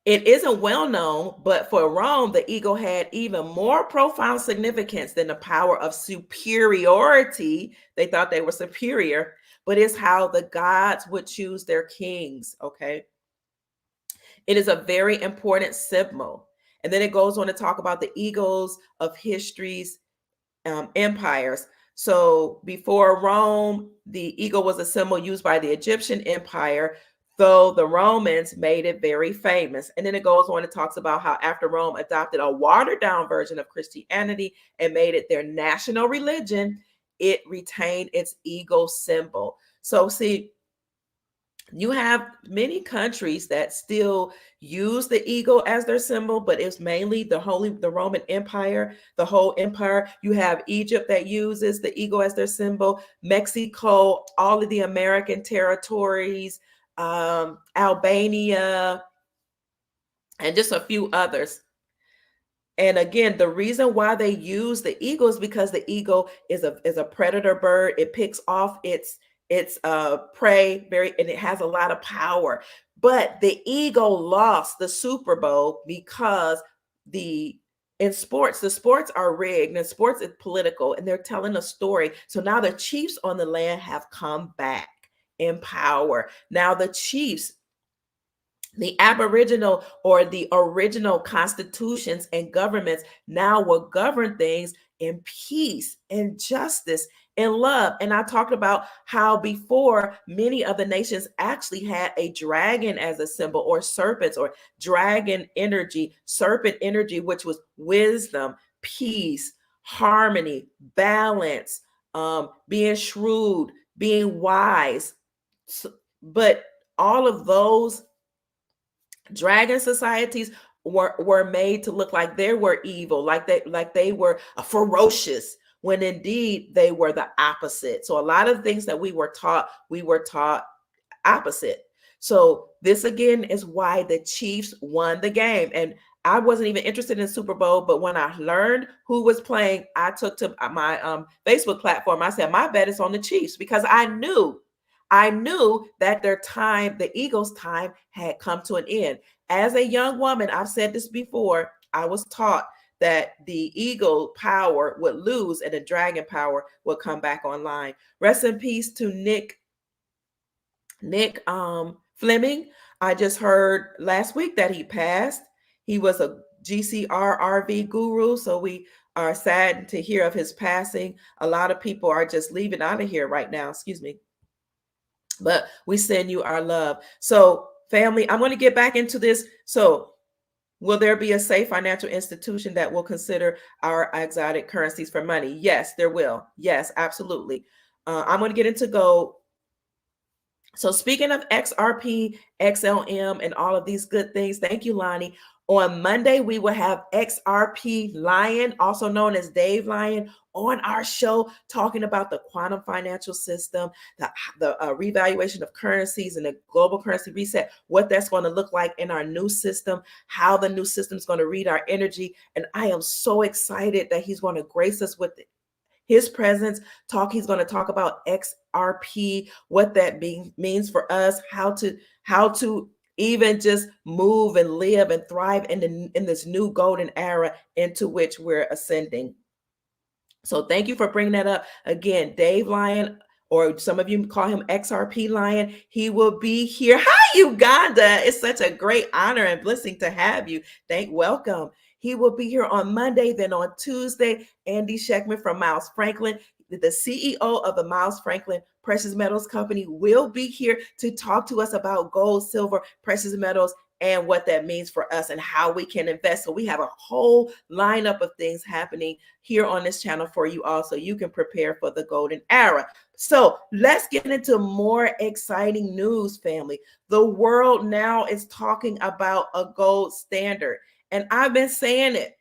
It isn't well known, but for Rome, the eagle had even more profound significance than the power of superiority. They thought they were superior, but it's how the gods would choose their kings, okay? It is a very important symbol. And then it goes on to talk about the eagles of history's empires. So before Rome, the eagle was a symbol used by the Egyptian empire, though the Romans made it very famous. And then it goes on and talks about how after Rome adopted a watered down version of Christianity and made it their national religion, it retained its eagle symbol. So see, you have many countries that still use the eagle as their symbol, but it's mainly the Roman Empire, the whole empire. You have Egypt that uses the eagle as their symbol, Mexico, all of the American territories, Albania, and just a few others. And again, the reason why they use the eagle is because the eagle is a predator bird. It picks off its prey and it has a lot of power. But the eagle lost the Super Bowl because in sports, the sports are rigged and sports is political and they're telling a story. So now the chiefs on the land have come back in power. Now the chiefs, the Aboriginal or the original constitutions and governments now will govern things in peace and justice and love. And I talked about how before many of the nations actually had a dragon as a symbol, or serpents, or dragon energy, serpent energy, which was wisdom, peace, harmony, balance, being shrewd, being wise. But all of those dragon societies were made to look like they were evil, like they were ferocious, when indeed they were the opposite. So a lot of things that we were taught opposite. So this again is why the Chiefs won the game. And I wasn't even interested in Super Bowl, but when I learned who was playing, I took to my Facebook platform. I said, my bet is on the Chiefs, because I knew that their time, the Eagles' time, had come to an end. As a young woman, I've said this before, I was taught that the eagle power would lose and the dragon power would come back online. Rest in peace to Nick Fleming. I just heard last week that he passed. He was a GCR RV guru, so we are sad to hear of his passing. A lot of people are just leaving out of here right now. Excuse me. But we send you our love. So family, I'm going to get back into this. So will there be a safe financial institution that will consider our exotic currencies for money? Yes, there will. Yes, absolutely. I'm going to get into gold. So speaking of XRP, XLM, and all of these good things, thank you, Lonnie. On Monday, we will have XRP Lion, also known as Dave Lion, on our show talking about the quantum financial system, the revaluation of currencies and the global currency reset, what that's going to look like in our new system, how the new system is going to read our energy. And I am so excited that he's going to grace us with his presence. He's going to talk about XRP, what that means for us, how to even just move and live and thrive in this new golden era into which we're ascending. So thank you for bringing that up. Again, Dave Lion, or some of you call him XRP Lion, he will be here. Hi, Uganda. It's such a great honor and blessing to have you. Welcome. He will be here on Monday. Then on Tuesday, Andy Scheckman from Miles Franklin, the CEO of the Miles Franklin Precious Metals Company, will be here to talk to us about gold, silver, precious metals, and what that means for us and how we can invest. So we have a whole lineup of things happening here on this channel for you all, so you can prepare for the golden era. So let's get into more exciting news, family. The world now is talking about a gold standard. And I've been saying it.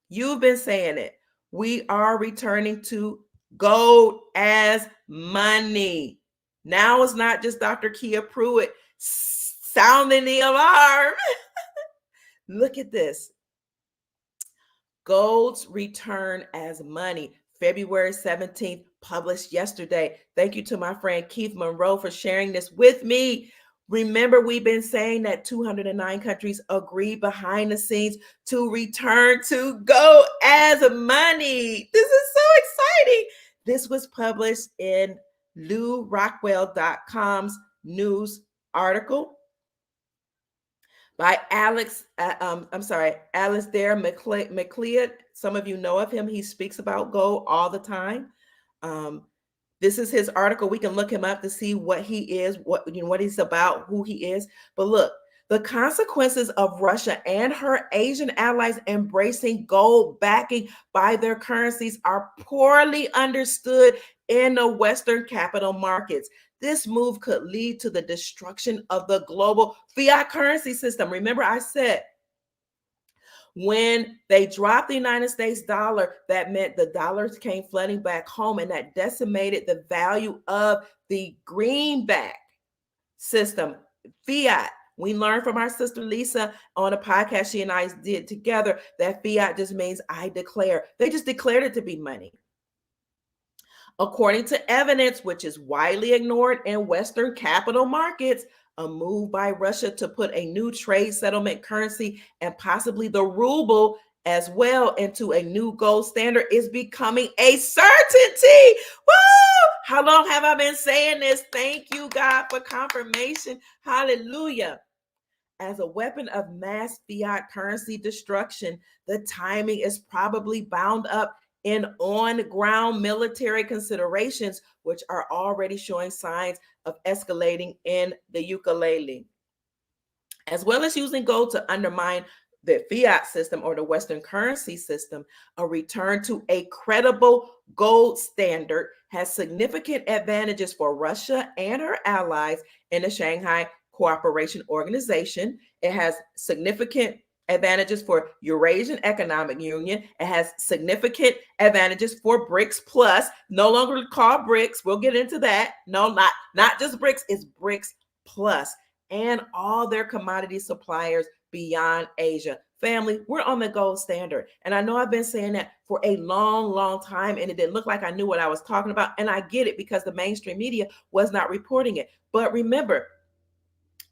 You've been saying it. We are returning to gold as money. Now it's not just Dr. Kia Pruitt sounding the alarm. Look at this. Gold's return as money. February 17th, published yesterday. Thank you to my friend Keith Monroe for sharing this with me. Remember, we've been saying that 209 countries agreed behind the scenes to return to gold as money. This is so exciting. This was published in LewRockwell.com's news article by Alistair McLeod. Some of you know of him. He speaks about gold all the time. This is his article. We can look him up to see what he is, what he's about, who he is. But look, the consequences of Russia and her Asian allies embracing gold backing by their currencies are poorly understood in the Western capital markets. This move could lead to the destruction of the global fiat currency system. Remember, I said when they dropped the United States dollar, that meant the dollars came flooding back home, and that decimated the value of the greenback system, fiat. We learned from our sister Lisa on a podcast she and I did together that fiat just means I declare. They just declared it to be money. According to evidence, which is widely ignored in Western capital markets, a move by Russia to put a new trade settlement currency and possibly the ruble as well into a new gold standard is becoming a certainty. Woo! How long have I been saying this? Thank you, God, for confirmation. Hallelujah. As a weapon of mass fiat currency destruction, the timing is probably bound up in on-ground military considerations, which are already showing signs of escalating in the ukulele. As well as using gold to undermine the fiat system or the Western currency system, a return to a credible gold standard has significant advantages for Russia and her allies in the Shanghai Cooperation Organization. It has significant advantages for Eurasian Economic Union. It has significant advantages for BRICS Plus, no longer called BRICS. We'll get into that. No, not just BRICS, it's BRICS Plus, and all their commodity suppliers beyond Asia. Family, we're on the gold standard. And I know I've been saying that for a long, long time, and it didn't look like I knew what I was talking about. And I get it because the mainstream media was not reporting it. But remember,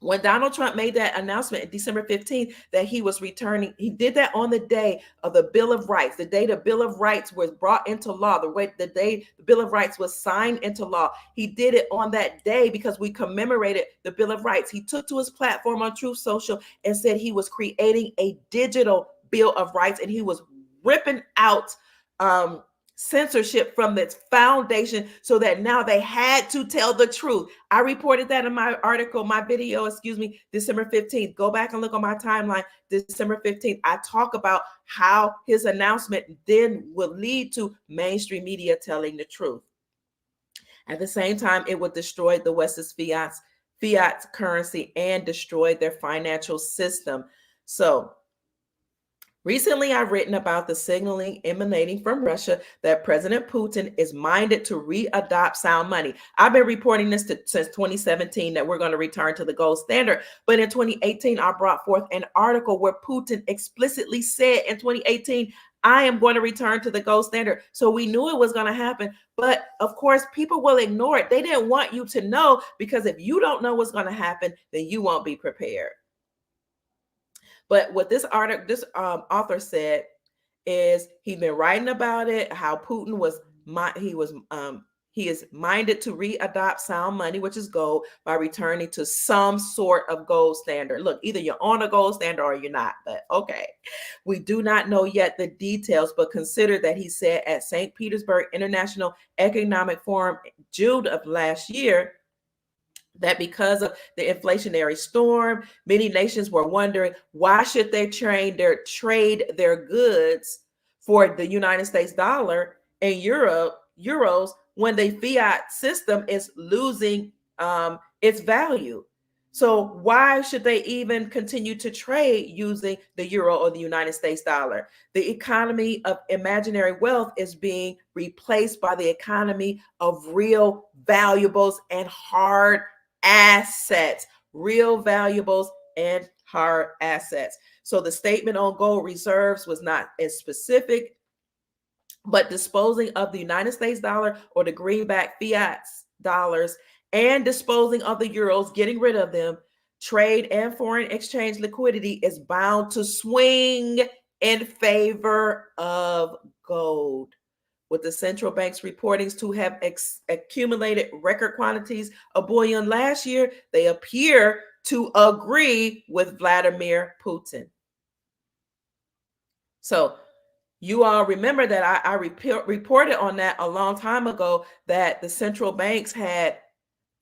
when Donald Trump made that announcement December 15th that he was returning, he did that on the day of the Bill of Rights, the day the Bill of Rights was brought into law, the day the Bill of Rights was signed into law. He did it on that day because we commemorated the Bill of Rights. He took to his platform on Truth Social and said he was creating a digital Bill of Rights, and he was ripping out censorship from its foundation so that now they had to tell the truth. I reported that in my article, my video, December 15th. Go back and look on my timeline, December 15th. I talk about how his announcement then will lead to mainstream media telling the truth. At the same time, it would destroy the West's fiat currency and destroy their financial system. So Recently, I've written about the signaling emanating from Russia that President Putin is minded to readopt sound money. I've been reporting this since 2017 that we're going to return to the gold standard. But in 2018, I brought forth an article where Putin explicitly said in 2018, I am going to return to the gold standard. So we knew it was going to happen. But of course, people will ignore it. They didn't want you to know, because if you don't know what's going to happen, then you won't be prepared. But what this article, this author said is he's been writing about it, how Putin he is minded to readopt sound money, which is gold, by returning to some sort of gold standard. Look, either you're on a gold standard or you're not, but okay. We do not know yet the details, but consider that he said at St. Petersburg International Economic Forum June of last year that because of the inflationary storm, many nations were wondering why should they trade their goods for the United States dollar and euros when the fiat system is losing its value. So why should they even continue to trade using the euro or the United States dollar? The economy of imaginary wealth is being replaced by the economy of real valuables and hard assets, real valuables and hard assets. So the statement on gold reserves was not as specific, but disposing of the United States dollar or the greenback fiat dollars and disposing of the euros, getting rid of them, trade and foreign exchange liquidity is bound to swing in favor of gold. With the central banks reporting to have accumulated record quantities of bullion last year, they appear to agree with Vladimir Putin. So you all remember that I reported on that a long time ago, that the central banks had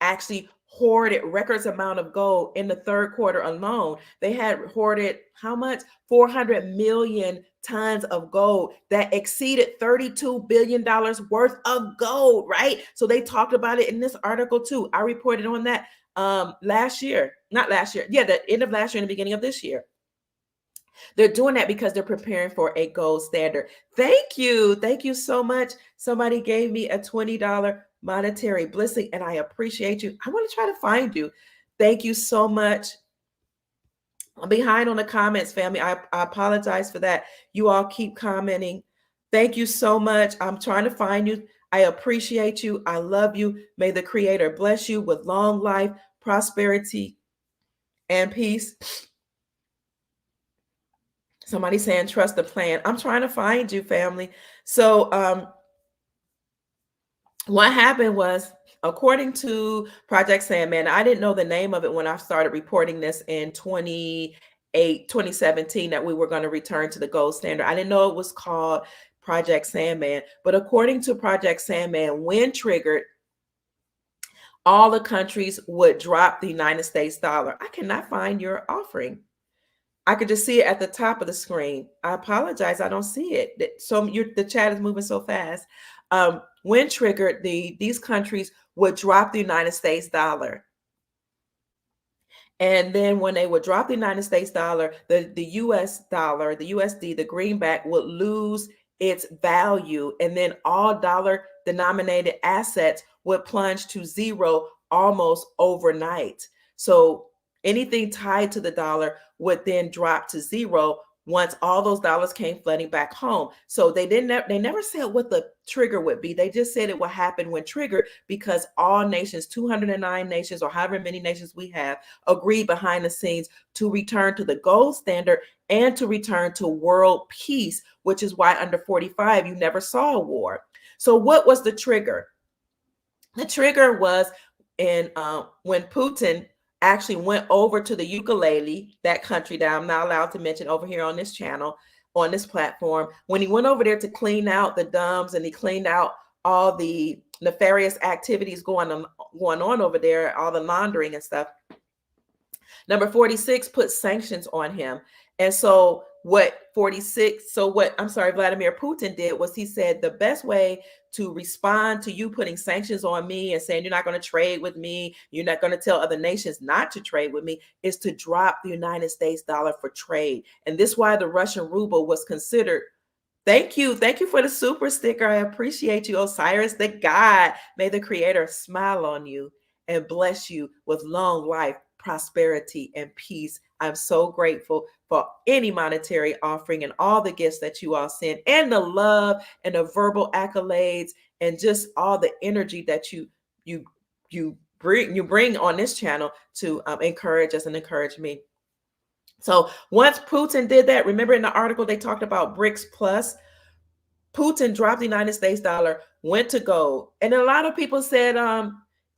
actually hoarded records amount of gold in the third quarter alone. They had hoarded how much? 400 million tons of gold that exceeded $32 billion worth of gold, right? So they talked about it in this article too. I reported on that last year, not last year. Yeah, the end of last year and the beginning of this year. They're doing that because they're preparing for a gold standard. Thank you. Thank you so much. Somebody gave me a $20 monetary blessing, and I appreciate you. I want to try to find you. Thank you so much. I'm behind on the comments, family. I apologize for that. You all keep commenting. Thank you so much. I'm trying to find you. I appreciate you. I love you. May the Creator bless you with long life, prosperity, and peace. Somebody saying trust the plan. I'm trying to find you, family. So what happened was, according to Project Sandman, I didn't know the name of it when I started reporting this in 2017, that we were going to return to the gold standard. I didn't know it was called Project Sandman. But according to Project Sandman, when triggered, all the countries would drop the United States dollar. I cannot find your offering. I could just see it at the top of the screen. I apologize. I don't see it. So the chat is moving so fast. When triggered, these countries would drop the United States dollar. And then when they would drop the United States dollar, the US dollar, the USD, the greenback would lose its value. And then all dollar denominated assets would plunge to zero almost overnight. So anything tied to the dollar would then drop to zero once all those dollars came flooding back home. So they never said what the trigger would be. They just said it would happen when triggered, because all nations, 209 nations or however many nations we have, agreed behind the scenes to return to the gold standard and to return to world peace, which is why under 45 you never saw a war. So what was the trigger? The trigger was when Putin actually went over to the ukulele, that country that I'm not allowed to mention over here on this channel, on this platform. When he went over there to clean out the dumps and he cleaned out all the nefarious activities going on over there, all the laundering and stuff, number 46 put sanctions on him. And so what Vladimir Putin did was he said the best way to respond to you putting sanctions on me and saying you're not going to trade with me, you're not going to tell other nations not to trade with me, is to drop the United States dollar for trade. And this is why the Russian ruble was considered. Thank you for the super sticker. I appreciate you, Osiris the God. May the Creator smile on you and bless you with long life, prosperity, and peace. I'm so grateful for any monetary offering and all the gifts that you all send, and the love and the verbal accolades, and just all the energy that you bring on this channel to encourage us and encourage me. So once Putin did that, remember in the article they talked about BRICS Plus. Putin dropped the United States dollar, went to gold. And a lot of people said,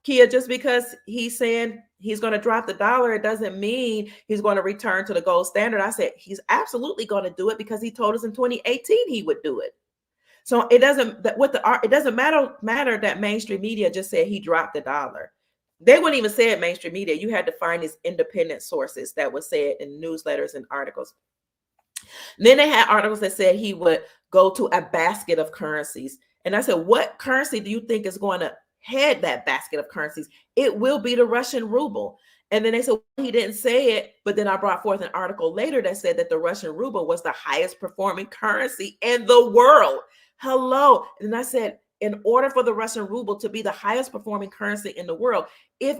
Kia, just because he's saying he's going to drop the dollar, it doesn't mean he's going to return to the gold standard. I said, he's absolutely going to do it because he told us in 2018 he would do it. So it doesn't matter that mainstream media just said he dropped the dollar. They wouldn't even say it mainstream media. You had to find these independent sources that would say it in newsletters and articles. And then they had articles that said he would go to a basket of currencies. And I said, what currency do you think is going to head that basket of currencies? It will be the Russian ruble. And then they said, well, he didn't say it. But then I brought forth an article later that said that the Russian ruble was the highest performing currency in the world. Hello. And I said, in order for the Russian ruble to be the highest performing currency in the world, if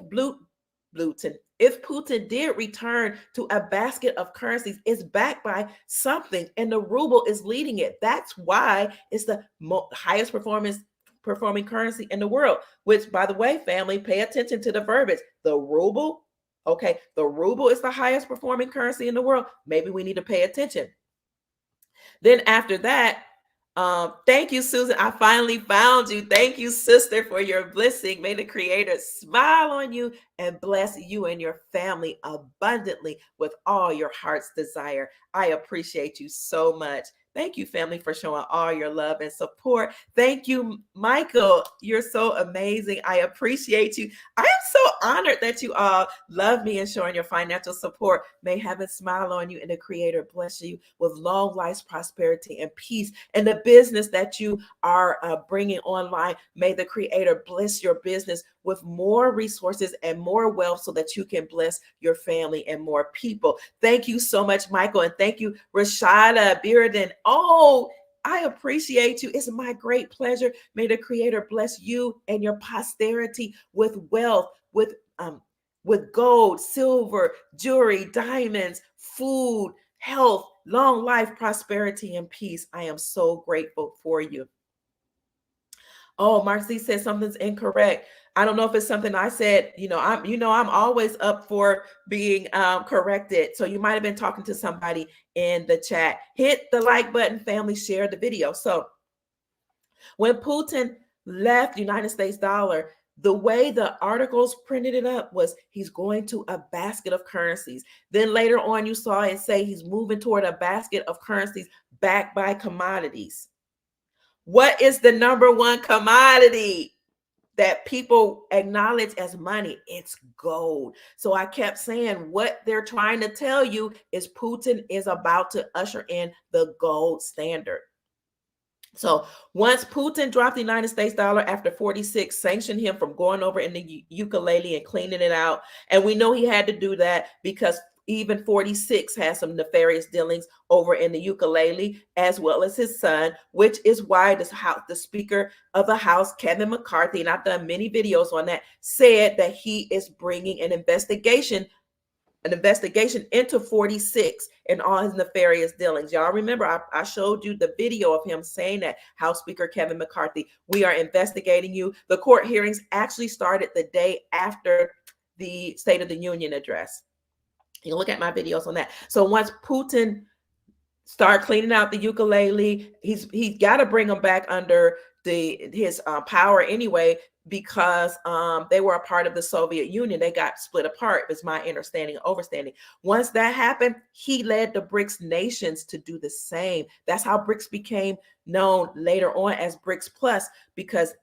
Putin did return to a basket of currencies, it's backed by something, and the ruble is leading it. That's why it's the highest performing currency in the world, which, by the way, family, pay attention to the verbiage. The ruble, okay, the ruble is the highest performing currency in the world. Maybe we need to pay attention. Then after that, thank you, Susan. I finally found you. Thank you, sister, for your blessing. May the Creator smile on you and bless you and your family abundantly with all your heart's desire. I appreciate you so much. Thank you, family, for showing all your love and support. Thank you, Michael. You're so amazing. I appreciate you. I am so honored that you all love me and showing your financial support. May heaven smile on you and the Creator bless you with long life, prosperity, and peace. And the business that you are bringing online, may the Creator bless your business with more resources and more wealth so that you can bless your family and more people. Thank you so much, Michael. And thank you, Rashada Bearden. Oh, I appreciate you. It's my great pleasure. May the Creator bless you and your posterity with wealth, with gold, silver, jewelry, diamonds, food, health, long life, prosperity, and peace. I am so grateful for you. Oh, Marcy said something's incorrect. I don't know if it's something I said. I'm always up for being corrected. So you might have been talking to somebody in the chat. Hit the like button, family, share the video. So when Putin left the United States dollar, the way the articles printed it up was he's going to a basket of currencies. Then later on, you saw it say he's moving toward a basket of currencies backed by commodities. What is the number one commodity that people acknowledge as money? It's gold. So I kept saying what they're trying to tell you is Putin is about to usher in the gold standard. So once Putin dropped the United States dollar after 46 sanctioned him from going over in the ukulele and cleaning it out. And we know he had to do that because even 46 has some nefarious dealings over in the ukulele, as well as his son, which is why the Speaker of the House, Kevin McCarthy, and I've done many videos on that, said that he is bringing an investigation into 46 and all his nefarious dealings. Y'all remember I showed you the video of him saying that, House Speaker Kevin McCarthy, we are investigating you. The court hearings actually started the day after the State of the Union address. You can look at my videos on that. So once Putin start cleaning out the ukulele, he's got to bring them back under his power anyway, because they were a part of the Soviet Union. They got split apart, is my understanding and overstanding. Once that happened, he led the BRICS nations to do the same. That's how BRICS became known later on as BRICS Plus, because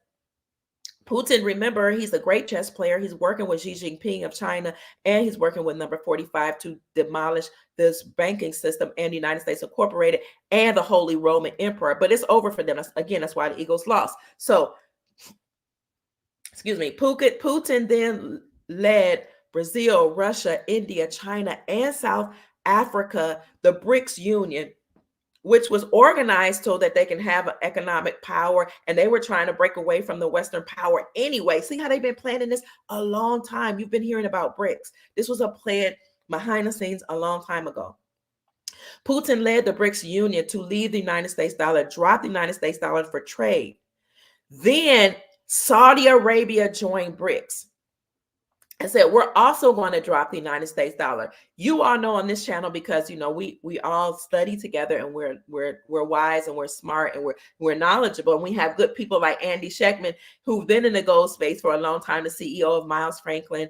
Putin, remember, he's a great chess player. He's working with Xi Jinping of China, and he's working with number 45 to demolish this banking system and the United States Incorporated and the Holy Roman Emperor. But it's over for them. That's why the Eagles lost. So, excuse me, Putin then led Brazil, Russia, India, China, and South Africa, the BRICS Union, which was organized so that they can have an economic power, and they were trying to break away from the Western power anyway. See how they've been planning this a long time. You've been hearing about BRICS. This was a plan behind the scenes a long time ago. Putin led the BRICS Union to leave the United States dollar, drop the United States dollar for trade. Then Saudi Arabia joined BRICS and said, we're also going to drop the United States dollar. You all know on this channel, because we all study together, and we're wise, and we're smart, and we're knowledgeable, and we have good people like Andy Scheckman, who've been in the gold space for a long time, the CEO of Miles Franklin,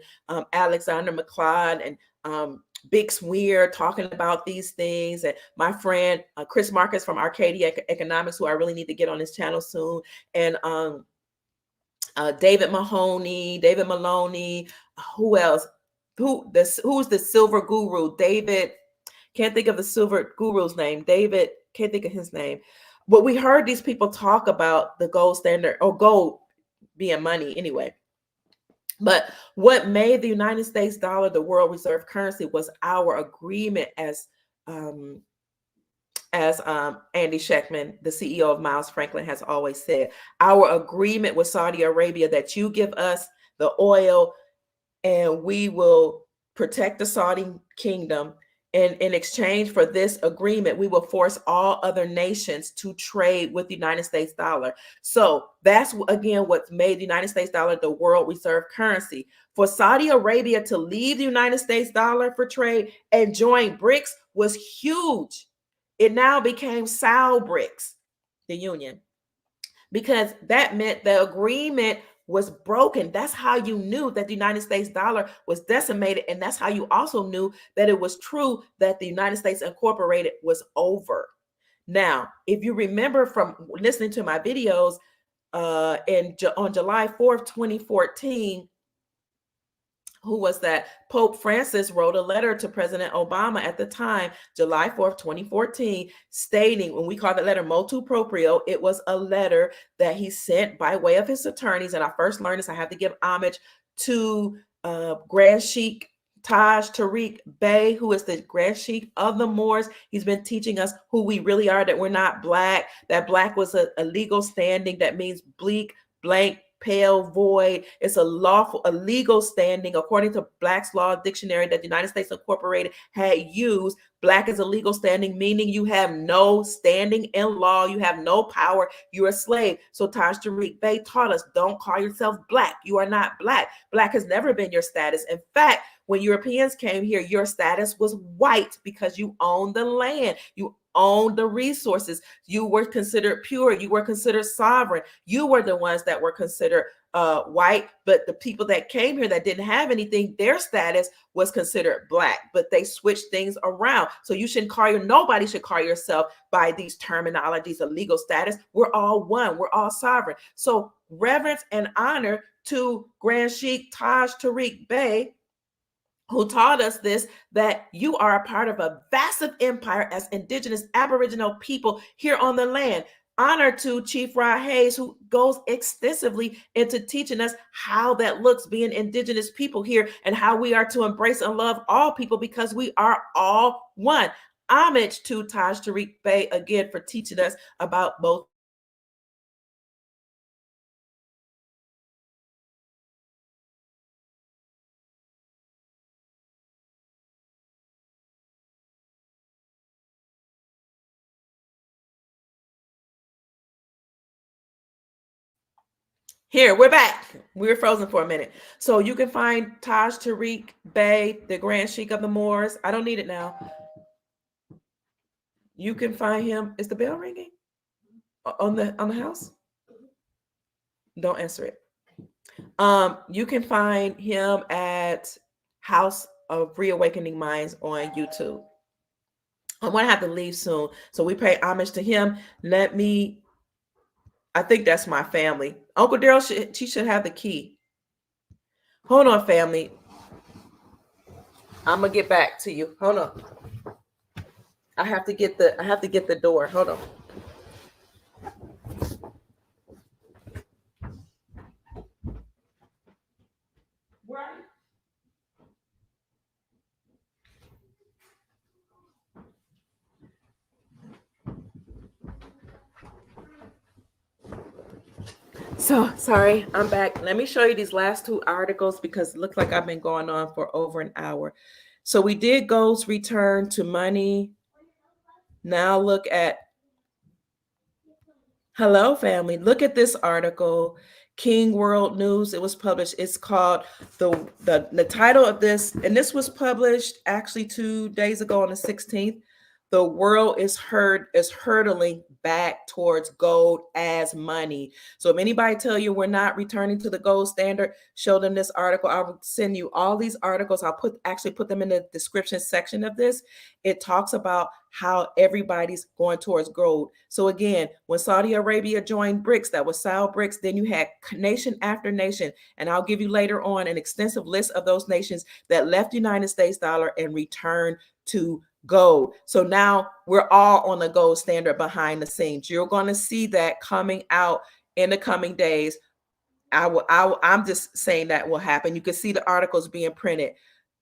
Alexander McLeod, and Big Swear, talking about these things, and my friend Chris Marcus from Arcadia Economics, who I really need to get on this channel soon, and David Maloney, who else? Who's the silver guru? David, can't think of the silver guru's name. David, can't think of his name. But we heard these people talk about the gold standard, or gold being money anyway. But what made the United States dollar the world reserve currency was our agreement, as Andy Scheckman, the CEO of Miles Franklin, has always said, our agreement with Saudi Arabia that you give us the oil and we will protect the Saudi kingdom. And in exchange for this agreement, we will force all other nations to trade with the United States dollar. So that's, again, what made the United States dollar the world reserve currency. For Saudi Arabia to leave the United States dollar for trade and join BRICS was huge. It now became Sal BRICS, the union, because that meant the agreement was broken. That's how you knew that the United States dollar was decimated. And that's how you also knew that it was true that the United States Incorporated was over. Now, if you remember from listening to my videos on July 4th, 2014, who was that? Pope Francis wrote a letter to President Obama at the time, July 4th, 2014, stating, when we call that letter motu proprio, it was a letter that he sent by way of his attorneys. And I first learned this, I have to give homage to Grand Sheikh Taj Tariq Bey, who is the Grand Sheikh of the Moors. He's been teaching us who we really are, that we're not black, that black was a legal standing that means bleak, blank, pale, void. It's a legal standing according to Black's Law Dictionary that the United States Incorporated had used. Black is a legal standing, meaning you have no standing in law, you have no power, you're a slave. So Taj Tariq Bey taught us, don't call yourself black. You are not black. Black has never been your status. In fact, when Europeans came here, your status was white because you owned the land. You owned the resources. You were considered pure. You were considered sovereign. You were the ones that were considered white, but the people that came here that didn't have anything, their status was considered black, but they switched things around. So you shouldn't nobody should call yourself by these terminologies of legal status. We're all one. We're all sovereign. So reverence and honor to Grand Sheikh Taj Tariq Bey, who taught us this, that you are a part of a vast empire as indigenous Aboriginal people here on the land. Honor to Chief Rod Hayes, who goes extensively into teaching us how that looks being indigenous people here and how we are to embrace and love all people because we are all one. Homage to Taj Tariq Bey again for teaching us about both. Here, we're back. We were frozen for a minute. So you can find Taj Tariq Bey, the Grand Sheikh of the Moors. I don't need it now. You can find him. Is the bell ringing on the house? Don't answer it. You can find him at House of Reawakening Minds on YouTube. I'm gonna have to leave soon, so we pay homage to him. I think that's my family. Uncle Daryl should have the key. Hold on, family. I'm gonna get back to you. Hold on. I have to get the door. Hold on. Where are you? So sorry, I'm back. Let me show you these last two articles because it looks like I've been going on for over an hour. So we did gold's return to money. Now look at, hello family. Look at this article, King World News. It was published. It's called the title of this, and this was published actually 2 days ago on the 16th. The world is hurtling back towards gold as money. So if anybody tell you we're not returning to the gold standard, show them this article. I'll send you all these articles. I'll put them in the description section of this. It talks about how everybody's going towards gold. So again, when Saudi Arabia joined BRICS, that was Saudi BRICS, then you had nation after nation. And I'll give you later on an extensive list of those nations that left the United States dollar and returned to gold. So now we're all on the gold standard behind the scenes. You're going to see that coming out in the coming days. I'm just saying that will happen. You can see the articles being printed.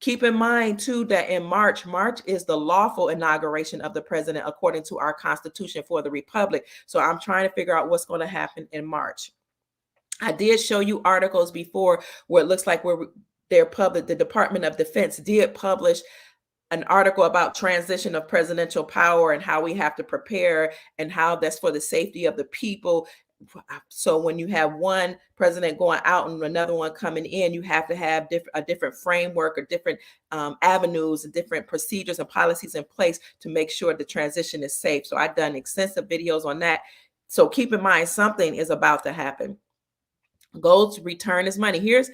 Keep in mind too that in March is the lawful inauguration of the president according to our Constitution for the Republic. So I'm trying to figure out what's going to happen in March. I did show you articles before where it looks like they're public. The Department of Defense did publish an article about transition of presidential power and how we have to prepare and how that's for the safety of the people. So when you have one president going out and another one coming in, you have to have a different framework or different avenues and different procedures and policies in place to make sure the transition is safe. So I've done extensive videos on that. So keep in mind, something is about to happen. Gold's return is money. Here's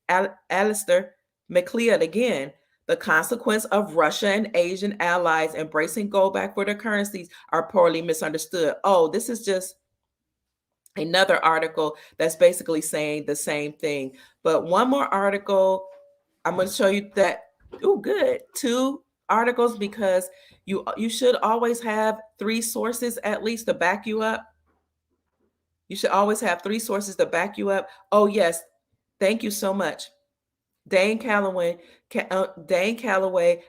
Alistair McLeod again. The consequence of Russia and Asian allies embracing gold back for their currencies are poorly misunderstood. Oh, this is just another article that's basically saying the same thing. But one more article, I'm going to show you that. Oh, good. 2 articles because you should always have 3 sources at least to back you up. You should always have 3 sources to back you up. Oh, yes. Thank you so much. Dane Calloway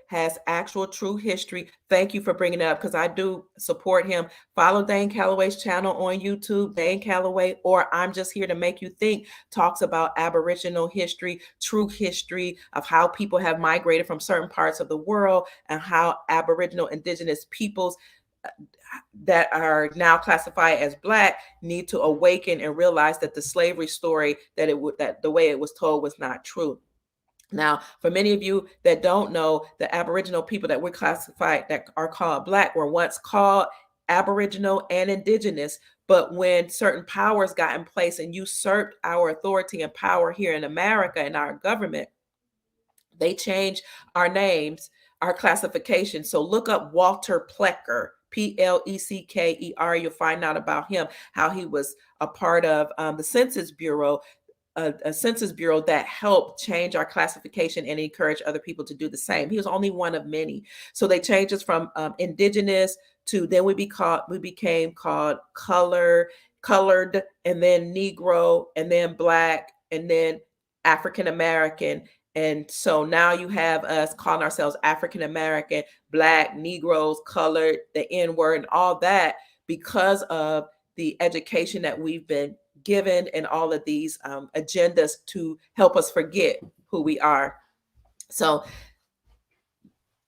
has actual true history. Thank you for bringing it up because I do support him. Follow Dane Calloway's channel on YouTube, Dane Calloway, or I'm Just Here to Make You Think, talks about Aboriginal history, true history of how people have migrated from certain parts of the world and how Aboriginal indigenous peoples that are now classified as Black need to awaken and realize that the slavery story that the way it was told was not true. Now, for many of you that don't know, the Aboriginal people that we're classified that are called Black were once called Aboriginal and Indigenous, but when certain powers got in place and usurped our authority and power here in America and our government, they changed our names, our classification. So look up Walter Plecker, Plecker. You'll find out about him, how he was a part of the Census Bureau, a census bureau that helped change our classification and encourage other people to do the same. He was only one of many. So they changed us from indigenous to then we became called colored, and then Negro, and then Black, and then African American. And so now you have us calling ourselves African American, Black, Negroes, colored, the N-word, and all that because of the education that we've been given and all of these agendas to help us forget who we are. So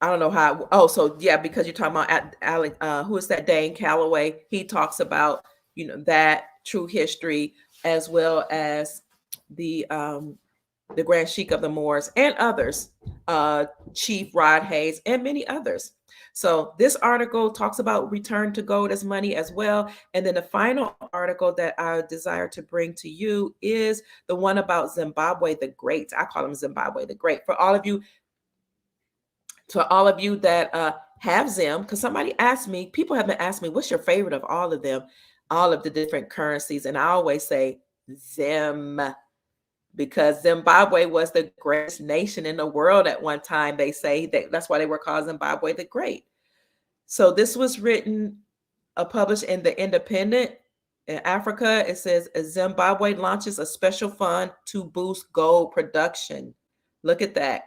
I don't know how. Oh, so yeah, because you're talking about who is that? Dane Calloway. He talks about that true history as well as the Grand Sheik of the Moors and others, Chief Rod Hayes and many others. So this article talks about return to gold as money as well. And then the final article that I desire to bring to you is the one about Zimbabwe the Great. I call him Zimbabwe the Great. For all of you that have Zim, because somebody asked me, people have been asking me, what's your favorite of all of them? all of the different currencies. And I always say Zim, because Zimbabwe was the greatest nation in the world at one time. They say that's why they were called Zimbabwe the Great. So this was written, published in the Independent. In Africa, it says Zimbabwe launches a special fund to boost gold production. Look at that.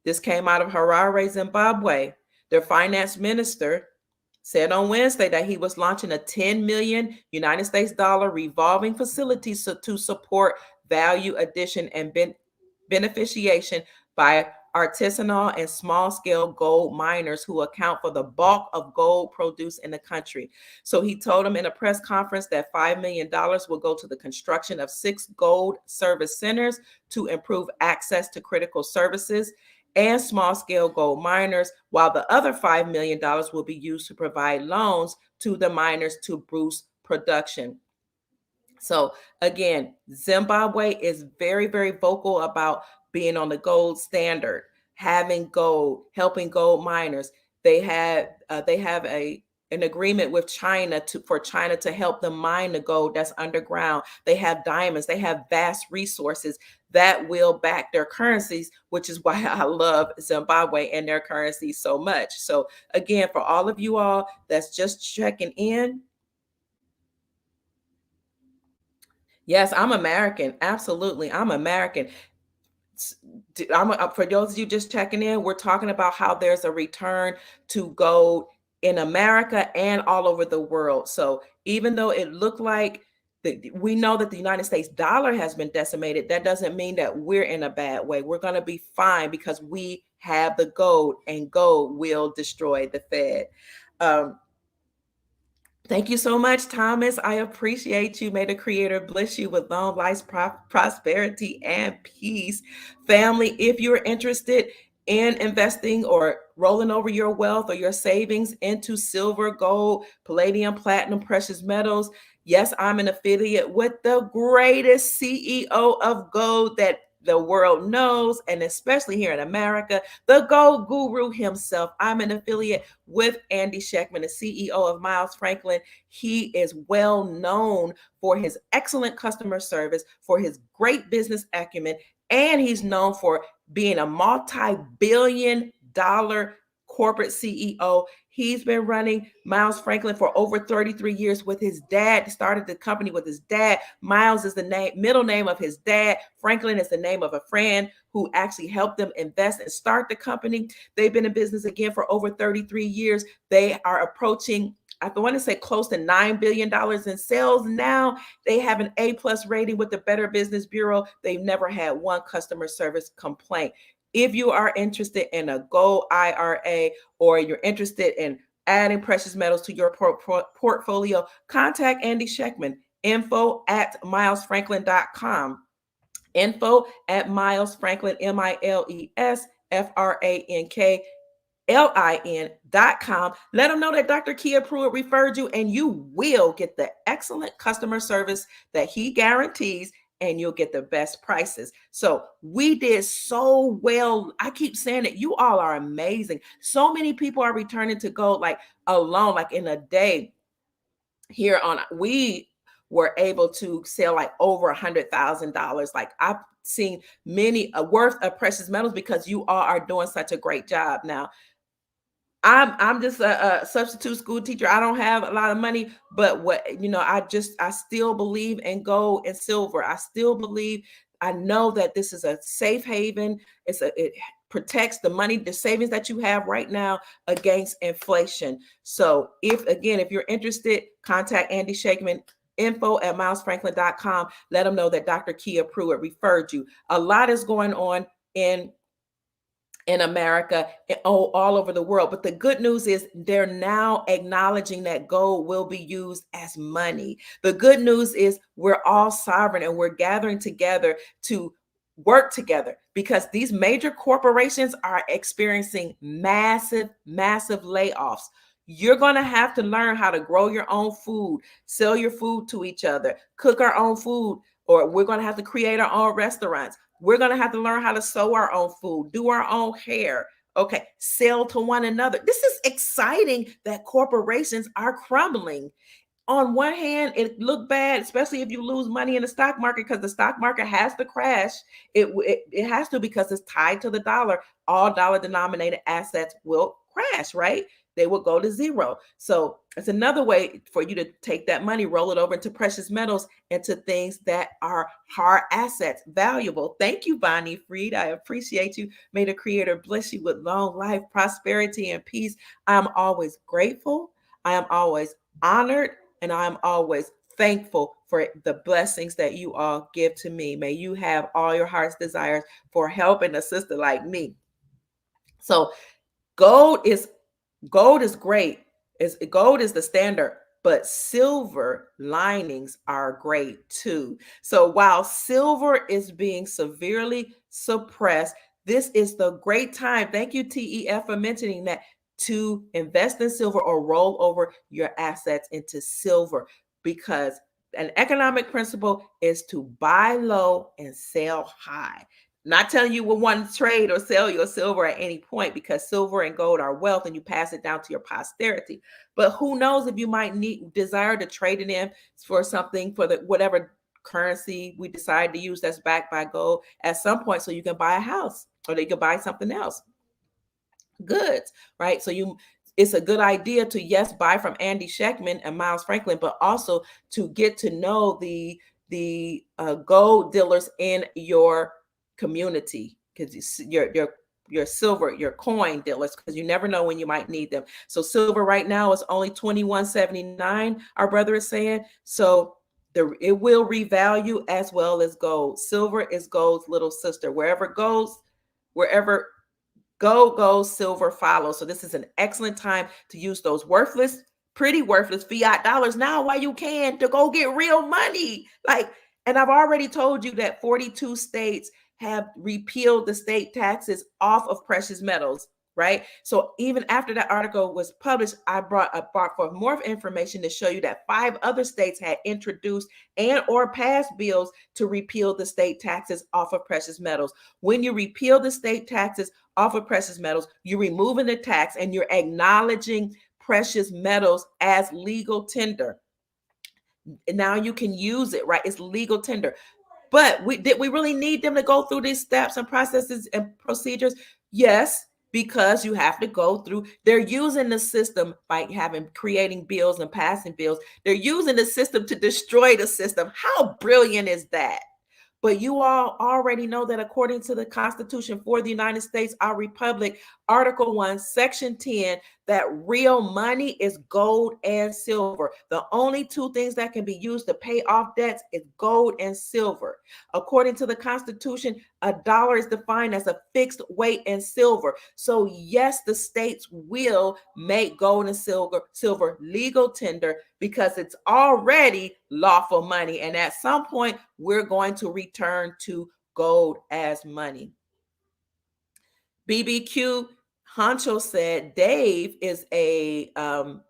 This came out of Harare, Zimbabwe. Their finance minister said on Wednesday that he was launching a 10 million United States dollar revolving facility to support value addition and beneficiation by artisanal and small-scale gold miners who account for the bulk of gold produced in the country. So he told them in a press conference that $5 million will go to the construction of 6 gold service centers to improve access to critical services and small-scale gold miners, while the other $5 million will be used to provide loans to the miners to boost production. So again, Zimbabwe is very, very vocal about being on the gold standard, having gold, helping gold miners. They have an agreement with China for China to help them mine the gold that's underground. They have diamonds. They have vast resources that will back their currencies, which is why I love Zimbabwe and their currency so much. So again, for all of you all that's just checking in, yes, I'm American. Absolutely. I'm American. For those of you just checking in, we're talking about how there's a return to gold in America and all over the world. So even though it looked like we know that the United States dollar has been decimated, that doesn't mean that we're in a bad way. We're going to be fine because we have the gold, and gold will destroy the Fed. Thank you so much, Thomas. I appreciate you. May the Creator bless you with long life, prosperity, and peace. Family, if you're interested in investing or rolling over your wealth or your savings into silver, gold, palladium, platinum, precious metals, yes, I'm an affiliate with the greatest CEO of gold that the world knows, and especially here in America, the gold guru himself. I'm an affiliate with Andy Schectman, the CEO of Miles Franklin. He is well known for his excellent customer service, for his great business acumen, and he's known for being a multi-billion-dollar corporate CEO. He's been running Miles Franklin for over 33 years with his dad. Started the company with his dad. Miles is the middle name of his dad. Franklin is the name of a friend who actually helped them invest and start the company. They've been in business again for over 33 years. They are approaching, I want to say, close to $9 billion in sales now. They have an A+ rating with the Better Business Bureau. They've never had one customer service complaint. If you are interested in a gold IRA, or you're interested in adding precious metals to your portfolio, contact Andy Schectman, info@milesfranklin.com. Info@milesfranklin, MILESFRANKLIN.com. Let them know that Dr. Kia Pruitt referred you, and you will get the excellent customer service that he guarantees, and you'll get the best prices. So we did so well. I keep saying it. You all are amazing. So many people are returning to gold, like alone, like in a day here on, we were able to sell like over $100,000. Like I've seen many worth of precious metals because you all are doing such a great job. Now, I'm just a substitute school teacher. I don't have a lot of money, but I still believe in gold and silver. I still believe, I know that this is a safe haven. It protects the money, the savings that you have right now against inflation. So if you're interested, contact Andy Schectman, info@milesfranklin.com. Let them know that Dr. Kia Pruitt referred you. A lot is going on in America, all over the world. But the good news is they're now acknowledging that gold will be used as money. The good news is we're all sovereign, and we're gathering together to work together, because these major corporations are experiencing massive, massive layoffs. You're going to have to learn how to grow your own food, sell your food to each other, cook our own food, or we're going to have to create our own restaurants. We're going to have to learn how to sew our own food, do our own hair, okay, sell to one another. This is exciting that corporations are crumbling on one hand, it looked bad, especially if you lose money in the stock market, because the stock market has to crash. It has to, because it's tied to the dollar. All dollar denominated assets will crash, right? They will go to zero. So it's another way for you to take that money, roll it over into precious metals, into things that are hard assets, valuable. Thank you, Bonnie Freed. I appreciate you. May the Creator bless you with long life, prosperity, and peace. I am always grateful. I am always honored, and I'm always thankful for the blessings that you all give to me. May you have all your heart's desires for helping a sister like me. So gold is great. Gold is the standard, but silver linings are great too. So while silver is being severely suppressed, this is the great time. Thank you, TEF, for mentioning that, to invest in silver or roll over your assets into silver, because an economic principle is to buy low and sell high. Not telling you will want to trade or sell your silver at any point, because silver and gold are wealth and you pass it down to your posterity. But who knows if you might desire to trade it in for something, for the whatever currency we decide to use that's backed by gold at some point, so you can buy a house or you can buy something else, goods, right? So it's a good idea to, yes, buy from Andy Sheckman and Miles Franklin, but also to get to know the gold dealers in your community, because your silver, your coin dealers, because you never know when you might need them. So silver right now is only $21.79, our brother is saying. So it will revalue as well as gold. Silver is gold's little sister. Wherever gold goes, silver follows. So this is an excellent time to use those pretty worthless fiat dollars now while you can, to go get real money. And I've already told you that 42 states have repealed the state taxes off of precious metals, right? So even after that article was published, I brought for more information to show you that 5 other states had introduced and or passed bills to repeal the state taxes off of precious metals. When you repeal the state taxes off of precious metals, you're removing the tax and you're acknowledging precious metals as legal tender. And now you can use it, right? It's legal tender. But did we really need them to go through these steps and processes and procedures? Yes, because you have to go through. They're using the system by creating bills and passing bills. They're using the system to destroy the system. How brilliant is that? But you all already know that according to the Constitution for the United States, our republic, Article 1, Section 10, that real money is gold and silver. The only 2 things that can be used to pay off debts is gold and silver. According to the Constitution, a dollar is defined as a fixed weight in silver. So yes, the states will make gold and silver legal tender, because it's already lawful money. And at some point, we're going to return to gold as money. BBQ Honcho said Dave is an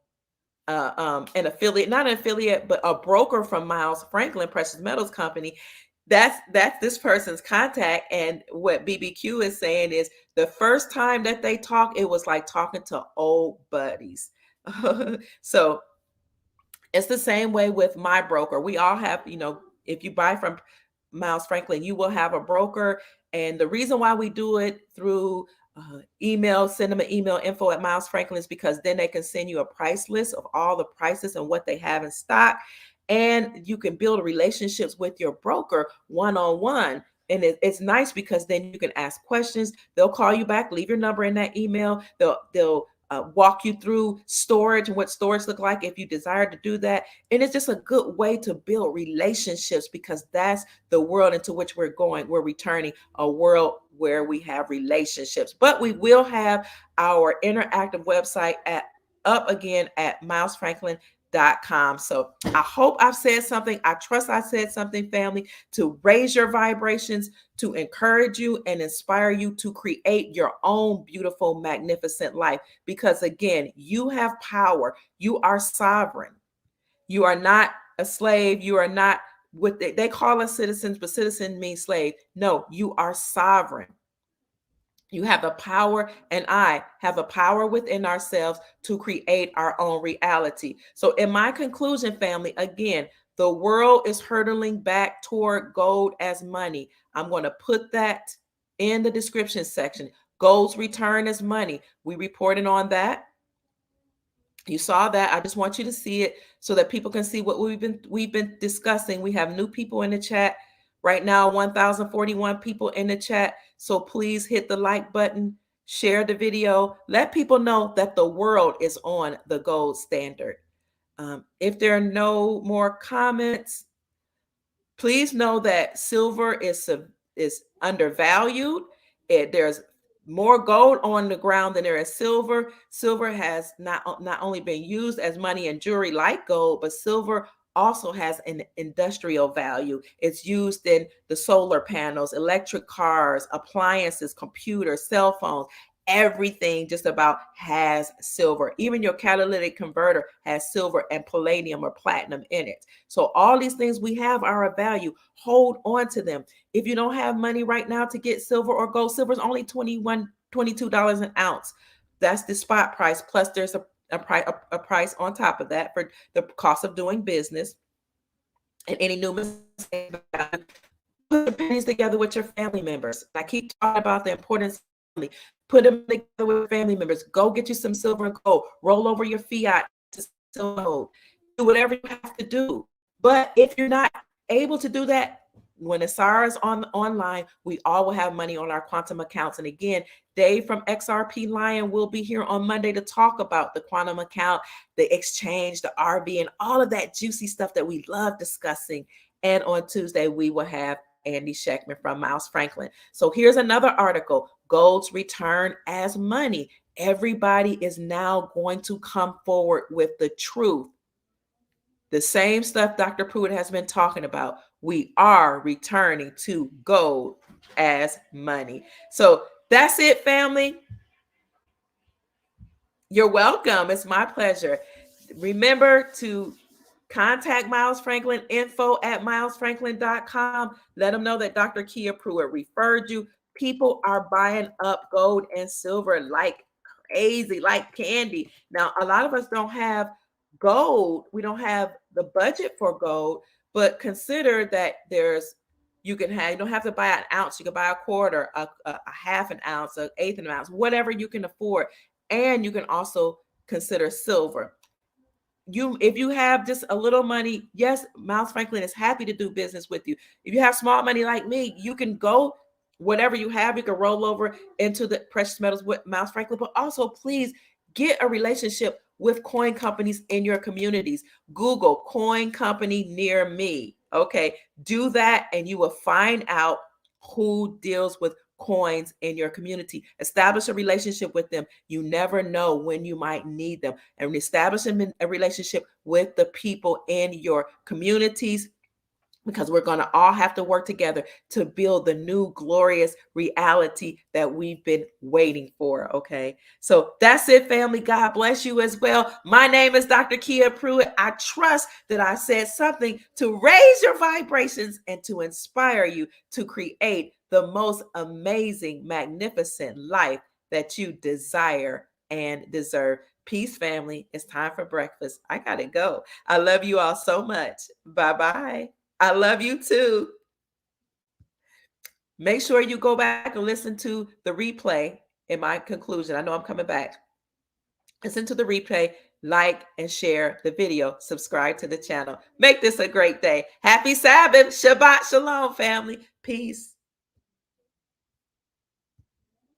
affiliate, not an affiliate, but a broker from Miles Franklin Precious Metals Company. That's this person's contact. And what BBQ is saying is, the first time that they talked, it was like talking to old buddies. So it's the same way with my broker. We all have, if you buy from Miles Franklin, you will have a broker. And the reason why we do it through email, send them an email, info@Miles Franklin, is because then they can send you a price list of all the prices and what they have in stock. And you can build relationships with your broker one-on-one. And it's nice because then you can ask questions. They'll call you back, leave your number in that email. They'll walk you through storage and what storage look like if you desire to do that. And it's just a good way to build relationships, because that's the world into which we're going. We're returning a world where we have relationships. But we will have our interactive website up again at milesfranklin.com. So I hope I've said something. I trust I said something, family, to raise your vibrations, to encourage you and inspire you to create your own beautiful, magnificent life. Because again, you have power. You are sovereign. You are not a slave. You are not what they call us citizens, but citizen means slave. No, you are sovereign. You have the power, and I have the power within ourselves to create our own reality. So, in my conclusion, family, again, the world is hurtling back toward gold as money. I'm going to put that in the description section. Gold's return as money. We reported on that. You saw that. I just want you to see it so that people can see what we've been discussing. We have new people in the chat right now, 1,041 people in the chat. So please hit the like button, share the video, let people know that the world is on the gold standard. If there are no more comments, please know that silver is undervalued. There's more gold on the ground than there is silver. Silver has not only been used as money and jewelry like gold, but silver also has an industrial value. It's used in the solar panels, electric cars, appliances, computers, cell phones. Everything just about has silver. Even your catalytic converter has silver and palladium or platinum in it. So all these things we have are of value. Hold on to them. If you don't have money right now to get silver or gold, silver is only $22 an ounce. That's the spot price. Plus there's a price on top of that for the cost of doing business. And any new put your pennies together with your family members. I keep talking about the importance of family. Put them together with family members. Go get you some silver and gold. Roll over your fiat to silver gold. Do whatever you have to do. But if you're not able to do that, when Asara is online, we all will have money on our quantum accounts. And again, Dave from XRP Lion will be here on Monday to talk about the quantum account, the exchange, the RB, and all of that juicy stuff that we love discussing. And on Tuesday, we will have Andy Scheckman from Miles Franklin. So here's another article, Gold's Return as Money. Everybody is now going to come forward with the truth. The same stuff Dr. Pruitt has been talking about. We are returning to gold as money. So that's it, family. You're welcome. It's my pleasure. Remember to contact Miles Franklin, info@milesfranklin.com. Let them know that Dr. Kia Pruitt referred you. People are buying up gold and silver like crazy, like candy. Now, a lot of us don't have gold. We don't have the budget for gold, but consider that you don't have to buy an ounce. You can buy a quarter, a half an ounce, an eighth of an ounce, whatever you can afford. And you can also consider silver. If you have just a little money, yes, Miles Franklin is happy to do business with you. If you have small money like me, you can go whatever you have, you can roll over into the precious metals with Miles Franklin, but also please get a relationship with coin companies in your communities. Google coin company near me. Okay, do that and you will find out who deals with coins in your community. Establish a relationship with them. You never know when you might need them. And establish a relationship with the people in your communities, because we're going to all have to work together to build the new glorious reality that we've been waiting for. Okay. So that's it, family. God bless you as well. My name is Dr. Kia Pruitt. I trust that I said something to raise your vibrations and to inspire you to create the most amazing, magnificent life that you desire and deserve. Peace, family. It's time for breakfast. I got to go. I love you all so much. Bye-bye. I love you too. Make sure you go back and listen to the replay in my conclusion. I know I'm coming back. Listen to the replay, like and share the video, subscribe to the channel. Make this a great day. Happy Sabbath. Shabbat Shalom, family. Peace.